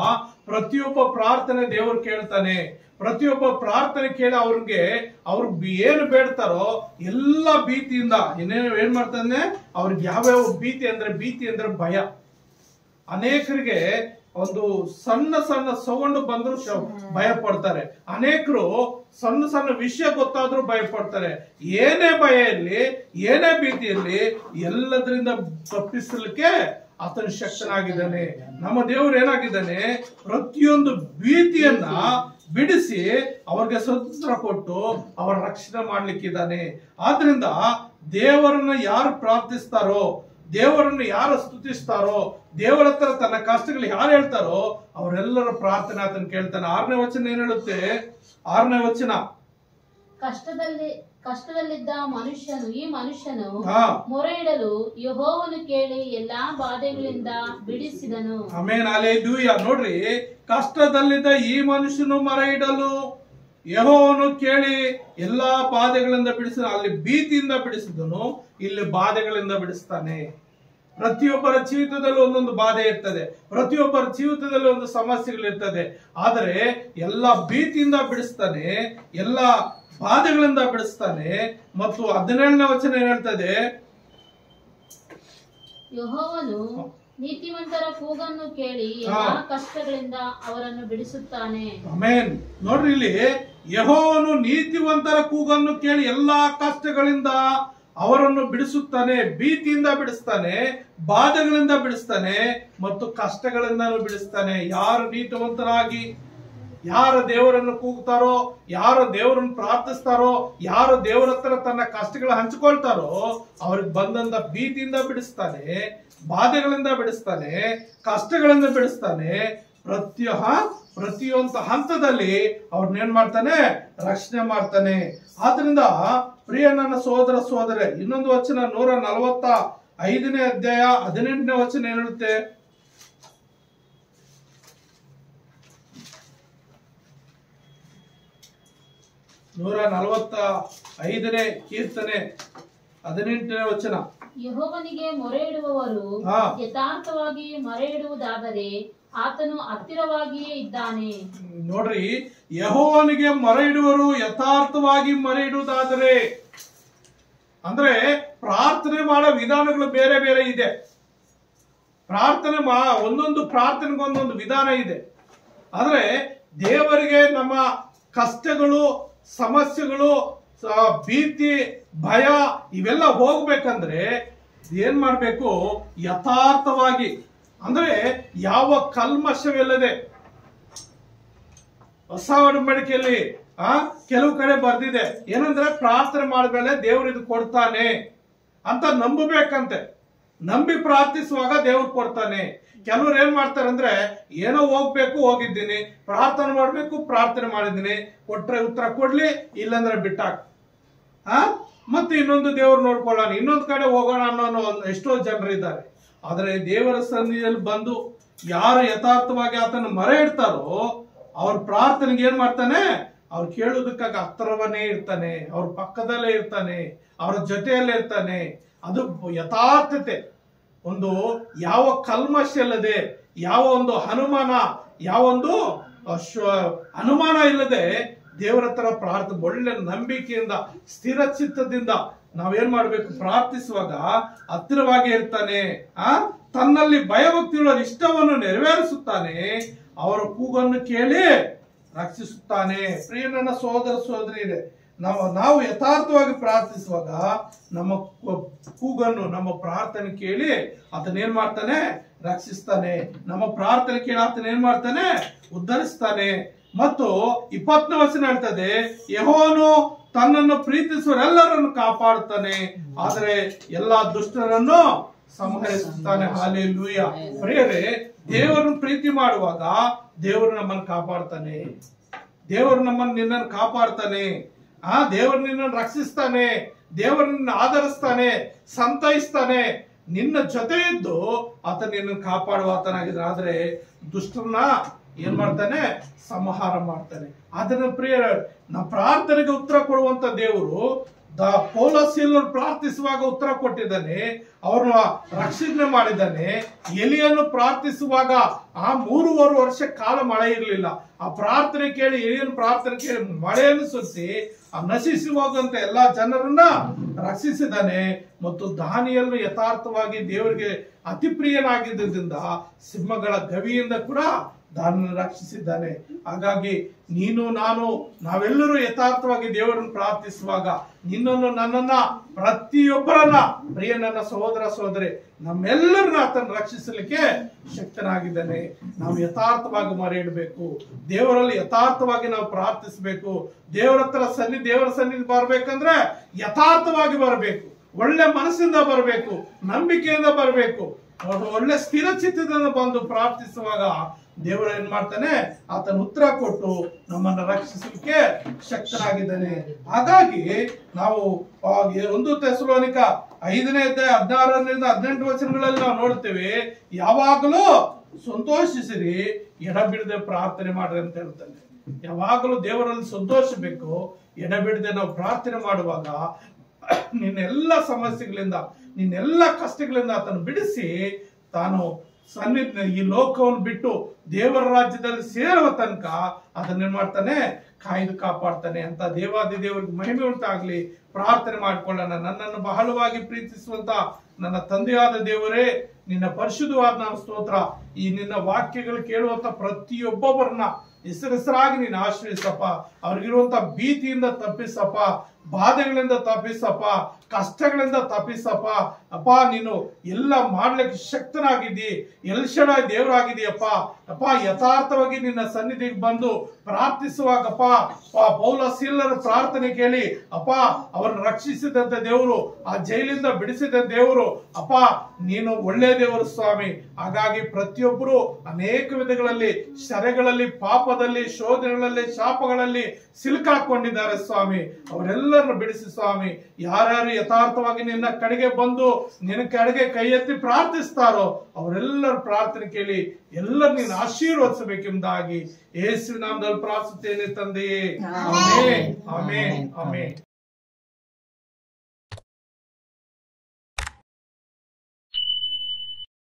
ಪ್ರತಿಯೊಬ್ಬ ಪ್ರಾರ್ಥನೆ ದೇವರು ಕೇಳ್ತಾನೆ. ಪ್ರತಿಯೊಬ್ಬ ಪ್ರಾರ್ಥನೆ ಕೇಳಿ ಅವ್ರು ಏನು ಬೇಡ್ತಾರೋ ಎಲ್ಲ ಭೀತಿಯಿಂದ ಏನ್ ಮಾಡ್ತಾನೆ. ಅವ್ರಿಗೆ ಯಾವ್ಯಾವ ಭೀತಿ ಅಂದ್ರೆ ಭಯ. ಅನೇಕರಿಗೆ ಒಂದು ಸಣ್ಣ ಸೌಂಡ್ ಬಂದ್ರು ಭಯ ಪಡ್ತಾರೆ. ಅನೇಕರು ಸಣ್ಣ ವಿಷಯ ಗೊತ್ತಾದ್ರೂ ಭಯ ಪಡ್ತಾರೆ. ಏನೇ ಭಯ ಇರ್ಲಿ, ಏನೇ ಭೀತಿ ಇರ್ಲಿ, ಎಲ್ಲದರಿಂದ ತಪ್ಪಿಸಲಿಕ್ಕೆ ಆತನ ಶಕ್ತನಾಗಿದ್ದಾನೆ. ನಮ್ಮ ದೇವರು ಏನಾಗಿದ್ದಾನೆ, ಪ್ರತಿಯೊಂದು ಭೀತಿಯನ್ನ ಬಿಡಿಸಿ ಅವ್ರಿಗೆ ಸ್ವತಂತ್ರ ಕೊಟ್ಟು ಅವರ ರಕ್ಷಣೆ ಮಾಡ್ಲಿಕ್ಕಿದ್ದಾನೆ. ಆದ್ರಿಂದ ದೇವರನ್ನ ಯಾರು ಪ್ರಾರ್ಥಿಸ್ತಾರೋ, ದೇವರನ್ನು ಯಾರು ಸ್ತುತಿಸ್ತಾರೋ, ದೇವರ ಹತ್ರ ತನ್ನ ಕಷ್ಟಗಳು ಯಾರು ಹೇಳ್ತಾರೋ ಅವರೆಲ್ಲರ ಪ್ರಾರ್ಥನೆ ಆತನ ಕೇಳ್ತಾನೆ. 6ನೇ ವಚನ ಏನ್ ಹೇಳುತ್ತೆ? 6ನೇ ವಚನ, ಕಷ್ಟದಲ್ಲಿದ್ದ ಈ ಮನುಷ್ಯನು ಮೊರೆ ಇಡಲು ಯೆಹೋವನು ಕೇಳಿ ಎಲ್ಲಾ ಬಾಧೆಗಳಿಂದ ಬಿಡಿಸಿದನು. Amen, hallelujah. ನೋಡ್ರಿ, ಕಷ್ಟದಲ್ಲಿದ್ದ ಈ ಮನುಷ್ಯನು ಮೊರೆ ಇಡಲು ಯೆಹೋವನು ಕೇಳಿ ಎಲ್ಲಾ ಬಾಧೆಗಳಿಂದ ಬಿಡಿಸಿದ. ಅಲ್ಲಿ ಭೀತಿಯಿಂದ ಬಿಡಿಸಿದನು, ಇಲ್ಲಿ ಬಾಧೆಗಳಿಂದ ಬಿಡಿಸ್ತಾನೆ. ಪ್ರತಿಯೊಬ್ಬರ ಜೀವಿತದಲ್ಲಿ ಒಂದೊಂದು ಬಾಧೆ ಇರ್ತದೆ, ಪ್ರತಿಯೊಬ್ಬರ ಜೀವಿತದಲ್ಲಿ ಒಂದು ಸಮಸ್ಯೆಗಳಿರ್ತದೆ. ಆದರೆ ಎಲ್ಲ ಭೀತಿಯಿಂದ ಬಿಡಿಸ್ತಾನೆ, ಎಲ್ಲ ಬಾಧೆಗಳಿಂದ ಬಿಡಿಸ್ತಾನೆ. ಮತ್ತು 17ನೇ ವಚನ ಏನ್ ಹೇಳ್ತದೆ? ಯೆಹೋವನು ನೀತಿವಂತರ ಕೂಗನ್ನು ಕೇಳಿ ಎಲ್ಲಾ ಕಷ್ಟಗಳಿಂದ ಅವರನ್ನು ಬಿಡಿಸುತ್ತಾನೆ. ಆಮೆನ್. ನೋಡ್ರಿ, ಇಲ್ಲಿ ಯೆಹೋವನು ನೀತಿವಂತರ ಕೂಗನ್ನು ಕೇಳಿ ಎಲ್ಲಾ ಕಷ್ಟಗಳಿಂದ ಅವರನ್ನು ಬಿಡಿಸುತ್ತಾನೆ. ಭೀತಿಯಿಂದ ಬಿಡಿಸ್ತಾನೆ, ಬಾಧೆಗಳಿಂದ ಬಿಡಿಸ್ತಾನೆ ಮತ್ತು ಕಷ್ಟಗಳಿಂದನೂ ಬಿಡಿಸ್ತಾನೆ. ಯಾರು ನೀತಿವಂತರಾಗಿ, ಯಾರು ದೇವರನ್ನು ಕೂಗ್ತಾರೋ, ಯಾರು ದೇವರನ್ನು ಪ್ರಾರ್ಥಿಸ್ತಾರೋ, ಯಾರು ದೇವರ ಹತ್ರ ತನ್ನ ಕಷ್ಟಗಳ ಹಂಚಿಕೊಳ್ತಾರೋ ಅವ್ರಿಗೆ ಬಂದಂತ ಭೀತಿಯಿಂದ ಬಿಡಿಸ್ತಾನೆ, ಬಾಧೆಗಳಿಂದ ಬಿಡಿಸ್ತಾನೆ, ಕಷ್ಟಗಳಿಂದ ಬಿಡಿಸ್ತಾನೆ. ಪ್ರತಿಯೊಂದು ಹಂತದಲ್ಲಿ ಅವ್ರನ್ನೇನ್ ಮಾಡ್ತಾನೆ? ರಕ್ಷಣೆ ಮಾಡ್ತಾನೆ. ಆದ್ರಿಂದ ಪ್ರಿಯ ನನ್ನ ಸಹೋದರ ಸಹೋದರಿ, ಇನ್ನೊಂದು ವಚನ 145ನೇ ಅಧ್ಯಾಯ 18ನೇ ವಚನ ಏನ್ ಹೇಳುತ್ತೆ? 145ನೇ ಕೀರ್ತನೆ 18ನೇ ವಚನ, ಯೆಹೋವನಿಗೆ ಮೊರೆ ಇಡುವವರು ಯಥಾರ್ಥವಾಗಿ ಮೊರೆ ಇಡುವುದಾದರೆ ಆತನು ಹತ್ತಿರವಾಗಿಯೇ ಇದ್ದಾನೆ. ನೋಡ್ರಿ, ಯೆಹೋವನಿಗೆ ಮೊರೆ ಇಡುವರು ಯಥಾರ್ಥವಾಗಿ ಮೊರೆ ಇಡುವುದಾದರೆ, ಅಂದ್ರೆ ಪ್ರಾರ್ಥನೆ ಮಾಡೋ ವಿಧಾನಗಳು ಬೇರೆ ಬೇರೆ ಇದೆ. ಒಂದೊಂದು ಪ್ರಾರ್ಥನೆಗೆ ಒಂದೊಂದು ವಿಧಾನ ಇದೆ. ಆದ್ರೆ ದೇವರಿಗೆ ನಮ್ಮ ಕಷ್ಟಗಳು, ಸಮಸ್ಯೆಗಳು, ಭೀತಿ, ಭಯ ಇವೆಲ್ಲ ಹೋಗ್ಬೇಕಂದ್ರೆ ಏನ್ ಮಾಡ್ಬೇಕು? ಯಥಾರ್ಥವಾಗಿ, ಅಂದ್ರೆ ಯಾವ ಕಲ್ಮಶವಿಲ್ಲದೆ. ಹೊಸ ಒಡಂಬಡಿಕೆಯಲ್ಲಿ ಕೆಲವು ಕಡೆ ಬರ್ದಿದೆ ಏನಂದ್ರೆ, ಪ್ರಾರ್ಥನೆ ಮಾಡಿದ್ಮೇಲೆ ದೇವ್ರು ಇದು ಕೊಡ್ತಾನೆ ಅಂತ ನಂಬಬೇಕಂತೆ. ನಂಬಿ ಪ್ರಾರ್ಥಿಸುವಾಗ ದೇವ್ರು ಕೊಡ್ತಾನೆ. ಕೆಲವ್ರು ಏನ್ ಮಾಡ್ತಾರೆ ಅಂದ್ರೆ, ಏನೋ ಹೋಗಿದ್ದೀನಿ, ಪ್ರಾರ್ಥನೆ ಮಾಡ್ಬೇಕು, ಪ್ರಾರ್ಥನೆ ಮಾಡಿದ್ದೀನಿ, ಕೊಟ್ರೆ ಉತ್ತರ ಕೊಡ್ಲಿ, ಇಲ್ಲಂದ್ರೆ ಬಿಟ್ಟಾಕ, ಮತ್ತೆ ಇನ್ನೊಂದು ದೇವ್ರು ನೋಡ್ಕೊಳ್ಳೋಣ, ಇನ್ನೊಂದು ಕಡೆ ಹೋಗೋಣ ಅನ್ನೋ ಎಷ್ಟೋ ಜನರಿದ್ದಾರೆ. ಆದ್ರೆ ದೇವರ ಸನ್ನಿಧಿಯಲ್ಲಿ ಬಂದು ಯಾರು ಯಥಾರ್ಥವಾಗಿ ಆತನ ಮೊರೆ ಇಡ್ತಾರೋ ಅವ್ರ ಪ್ರಾರ್ಥನೆಗೆ ಏನ್ ಮಾಡ್ತಾನೆ? ಅವ್ರು ಕೇಳುವುದಕ್ಕಾಗಿ ಹತ್ತಿರವನ್ನೇ ಇರ್ತಾನೆ, ಅವ್ರ ಪಕ್ಕದಲ್ಲೇ ಇರ್ತಾನೆ, ಅವ್ರ ಜೊತೆಯಲ್ಲೇ ಇರ್ತಾನೆ. ಅದು ಯಥಾರ್ಥತೆ. ಒಂದು ಯಾವ ಕಲ್ಮಶ ಇಲ್ಲದೆ, ಯಾವ ಒಂದು ಅನುಮಾನ ಇಲ್ಲದೆ ದೇವರ ಹತ್ರ ಪ್ರಾರ್ಥನೆ, ಒಳ್ಳೆ ನಂಬಿಕೆಯಿಂದ, ಸ್ಥಿರ ಚಿತ್ತದಿಂದ ನಾವೇನ್ ಮಾಡ್ಬೇಕು? ಪ್ರಾರ್ಥಿಸುವಾಗ ಹತ್ತಿರವಾಗಿ ಇರ್ತಾನೆ. ತನ್ನಲ್ಲಿ ಭಯಭಕ್ತಿಯುಳ್ಳ ಇಷ್ಟವನ್ನು ನೆರವೇರಿಸುತ್ತಾನೆ, ಅವರ ಕೂಗನ್ನು ಕೇಳಿ ರಕ್ಷಿಸುತ್ತಾನೆ. ಪ್ರಿಯ ನನ್ನ ಸಹೋದರ ಸಹೋದರಿ ಇದೆ, ನಾವು ಯಥಾರ್ಥವಾಗಿ ಪ್ರಾರ್ಥಿಸುವಾಗ ನಮ್ಮ ಕೂಗನ್ನು, ನಮ್ಮ ಪ್ರಾರ್ಥನೆ ಕೇಳಿ ಆತನೇನ್ ಮಾಡ್ತಾನೆ? ರಕ್ಷಿಸ್ತಾನೆ. ನಮ್ಮ ಪ್ರಾರ್ಥನೆ ಕೇಳಿ ಆತನ ಏನ್ ಮಾಡ್ತಾನೆ? ಉದ್ಧರಿಸ್ತಾನೆ. ಮತ್ತು 20ನೇ ವಚನ ಹೇಳ್ತದೆ, ಯೆಹೋವನು ತನ್ನನ್ನು ಪ್ರೀತಿಸುವರೆಲ್ಲರನ್ನು ಕಾಪಾಡುತ್ತಾನೆ, ಆದರೆ ಎಲ್ಲಾ ದುಷ್ಟರನ್ನು ಸಂಹರಿಸುತ್ತಾನೆ. ಹಲ್ಲೆಲೂಯಾ. ಪ್ರಿಯರೇ, ದೇವರನ್ನು ಪ್ರೀತಿ ಮಾಡುವಾಗ ದೇವರು ನಮ್ಮನ್ನು ಕಾಪಾಡ್ತಾನೆ. ದೇವರು ನಿನ್ನನ್ನು ಕಾಪಾಡ್ತಾನೆ. ದೇವರು ನಿನ್ನನ್ನು ರಕ್ಷಿಸ್ತಾನೆ. ದೇವರು ನಿನ್ನ ಆಧರಿಸ್ತಾನೆ, ಸಂತೈಸ್ತಾನೆ, ನಿನ್ನ ಜೊತೆ ಇದ್ದು ಆತ ನಿನ್ನನ್ನು ಕಾಪಾಡುವ ಆತನಾಗಿದ್ದಾನೆ. ಆದ್ರೆ ದುಷ್ಟರನ್ನ ಏನ್ ಮಾಡ್ತಾನೆ? ಸಂಹಾರ ಮಾಡ್ತಾನೆ. ಅದನ್ನ ಪ್ರಿಯರ, ನಮ್ಮ ಪ್ರಾರ್ಥನೆಗೆ ಉತ್ತರ ಕೊಡುವಂತ ದೇವರು ಪೌಲಸಿಲ್ಲರು ಪ್ರಾರ್ಥಿಸುವಾಗ ಉತ್ತರ ಕೊಟ್ಟಿದ್ದಾನೆ, ಅವ್ರನ್ನ ರಕ್ಷಣೆ ಮಾಡಿದ್ದಾನೆ. ಎಲಿಯನ್ನು ಪ್ರಾರ್ಥಿಸುವಾಗ ಆ 3.5 ವರ್ಷ ಕಾಲ ಮಳೆ ಇರಲಿಲ್ಲ. ಆ ಪ್ರಾರ್ಥನೆ ಕೇಳಿ, ಎಲಿಯನ ಪ್ರಾರ್ಥನೆ ಕೇಳಿ ಮಳೆಯನ್ನು ಸುರಿಸಿ ಆ ನಶಿಸಿ ಹೋಗುವಂತ ಎಲ್ಲಾ ಜನರನ್ನ ರಕ್ಷಿಸಿದ್ದಾನೆ. ಮತ್ತು ದಾನಿಯೇಲನು ಯಥಾರ್ಥವಾಗಿ ದೇವರಿಗೆ ಅತಿ ಪ್ರಿಯನಾಗಿದ್ದರಿಂದ ಸಿಂಹಗಳ ಗವಿಯಿಂದ ಕೂಡ ದಾನನ್ನು ರಕ್ಷಿಸಿದ್ದಾನೆ. ಹಾಗಾಗಿ ನೀನು ನಾನು ನಾವೆಲ್ಲರೂ ಯಥಾರ್ಥವಾಗಿ ದೇವರನ್ನು ಪ್ರಾರ್ಥಿಸುವಾಗ ನಿನ್ನನ್ನು ನನ್ನನ್ನ ಪ್ರತಿಯೊಬ್ಬರನ್ನ ಪ್ರಿಯ ನನ್ನ ಸಹೋದರ ಸಹೋದರಿ ನಮ್ಮೆಲ್ಲರನ್ನ ಆತನ ರಕ್ಷಿಸಲಿಕ್ಕೆ ಶಕ್ತನಾಗಿದ್ದಾನೆ. ನಾವು ಯಥಾರ್ಥವಾಗಿ ಮೊರೆ ಇಡಬೇಕು. ದೇವರಲ್ಲಿ ಯಥಾರ್ಥವಾಗಿ ನಾವು ಪ್ರಾರ್ಥಿಸಬೇಕು. ದೇವರ ಸನ್ನಿಧಿ ಬರ್ಬೇಕಂದ್ರೆ ಯಥಾರ್ಥವಾಗಿ ಬರಬೇಕು. ಒಳ್ಳೆ ಮನಸ್ಸಿಂದ ಬರಬೇಕು, ನಂಬಿಕೆಯಿಂದ ಬರಬೇಕು. ಒಳ್ಳೆ ಸ್ಥಿರ ಚಿತ್ತದಿಂದ ಬಂದು ಪ್ರಾರ್ಥಿಸುವಾಗ ದೇವರು ಏನ್ ಮಾಡ್ತಾನೆ? ಆತನ ಉತ್ತರ ಕೊಟ್ಟು ನಮ್ಮನ್ನ ರಕ್ಷಿಸಲಿಕ್ಕೆ ಶಕ್ತನಾಗಿದ್ದಾನೆ. ಹಾಗಾಗಿ ನಾವು 1 ಥೆಸಲೋನಿಕ 5ನೇ ಅಧ್ಯಾಯ 16ರಿಂದ 18 ವಚನಗಳಲ್ಲಿ ನಾವು ನೋಡ್ತೇವೆ, ಯಾವಾಗಲೂ ಸಂತೋಷಿಸಿರಿ, ಎಡಬಿಡದೆ ಪ್ರಾರ್ಥನೆ ಮಾಡ್ರಿ ಅಂತ ಹೇಳ್ತಾನೆ. ಯಾವಾಗಲೂ ದೇವರಲ್ಲಿ ಸಂತೋಷಬೇಕು, ಎಡಬಿಡದೆ ನಾವು ಪ್ರಾರ್ಥನೆ ಮಾಡುವಾಗ ನಿನ್ನೆಲ್ಲ ಸಮಸ್ಯೆಗಳಿಂದ, ನಿನ್ನೆಲ್ಲ ಕಷ್ಟಗಳಿಂದ ಆತನು ಬಿಡಿಸಿ ತಾನು ಈ ಲೋಕವನ್ನು ಬಿಟ್ಟು ದೇವರ ರಾಜ್ಯದಲ್ಲಿ ಸೇರುವ ತನಕ ಅದನ್ನೇನ್ ಮಾಡ್ತಾನೆ? ಕಾಯ್ದು ಕಾಪಾಡ್ತಾನೆ ಅಂತ. ದೇವಾದಿ ದೇವರಿಗೆ ಮಹಿಮೆ ಉಂಟಾಗ್ಲಿ. ಪ್ರಾರ್ಥನೆ ಮಾಡ್ಕೊಳ್ಳೋಣ. ನನ್ನನ್ನು ಬಹಳವಾಗಿ ಪ್ರೀತಿಸುವಂತ ನನ್ನ ತಂದೆಯಾದ ದೇವರೇ, ನಿನ್ನ ಪರಿಶುದ್ಧವಾದ ನಾಮ ಸ್ತೋತ್ರ. ಈ ನಿನ್ನ ವಾಕ್ಯಗಳು ಕೇಳುವಂತ ಪ್ರತಿಯೊಬ್ಬೊಬ್ಬರನ್ನ ಹೆಸರಾಗಿ ನೀನು ಆಶ್ರಯಿಸಪ್ಪ. ಅವ್ರಿಗಿರುವಂತ ಭೀತಿಯಿಂದ ತಪ್ಪಿಸಪ್ಪ, ಬಾಧೆಗಳಿಂದ ತಪ್ಪಿಸಪ್ಪ, ಕಷ್ಟಗಳಿಂದ ತಪ್ಪಿಸಪ್ಪ. ಅಪ್ಪ, ನೀನು ಎಲ್ಲ ಮಾಡ್ಲಿಕ್ಕೆ ಶಕ್ತನಾಗಿದ್ದಿ, ಎಲ್ಶಡಾಯ್ ದೇವರಾಗಿದೆಯಪ್ಪ. ಅಪ್ಪ, ಯಥಾರ್ಥವಾಗಿ ನಿನ್ನ ಸನ್ನಿಧಿಗೆ ಬಂದು ಪ್ರಾರ್ಥಿಸುವಾಗಪ್ಪ, ಪೌಲಸಿಲ್ಲರ ಪ್ರಾರ್ಥನೆ ಕೇಳಿ ಅಪ್ಪ ಅವರನ್ನು ರಕ್ಷಿಸಿದಂತ ದೇವರು, ಆ ಜೈಲಿಂದ ಬಿಡಿಸಿದ ದೇವರು ಅಪ್ಪ, ನೀನು ಒಳ್ಳೆ ದೇವರು ಸ್ವಾಮಿ. ಹಾಗಾಗಿ ಪ್ರತಿಯೊಬ್ಬರು ಅನೇಕ ವಿಧಗಳಲ್ಲಿ, ಶರೆಗಳಲ್ಲಿ, ಪಾಪದಲ್ಲಿ, ಶೋಧನೆಗಳಲ್ಲಿ, ಶಾಪಗಳಲ್ಲಿ ಸಿಲುಕಾಕೊಂಡಿದ್ದಾರೆ ಸ್ವಾಮಿ. ಅವರೆಲ್ಲರನ್ನು ಬಿಡಿಸಿ ಸ್ವಾಮಿ. ಯಾರ್ಯಾರು ಯಥಾರ್ಥವಾಗಿ ನಿನ್ನ ಕಡೆಗೆ ಬಂದು ನಿನ್ನ ಕಡೆಗೆ ಕೈ ಎತ್ತಿ ಪ್ರಾರ್ಥಿಸ್ತಾರೋ ಅವರೆಲ್ಲರ ಪ್ರಾರ್ಥನೆ ಕೇಳಿ ಎಲ್ಲರೂ ನೀನು ಆಶೀರ್ವದಿಸಬೇಕೆಂಬುದಾಗಿ ಯೇಸುವಿನ ನಾಮದಲ್ಲಿ ಪ್ರಾರ್ಥಿಸುತ್ತೇನೆ ತಂದೆಯೇ. Amen, amen, amen.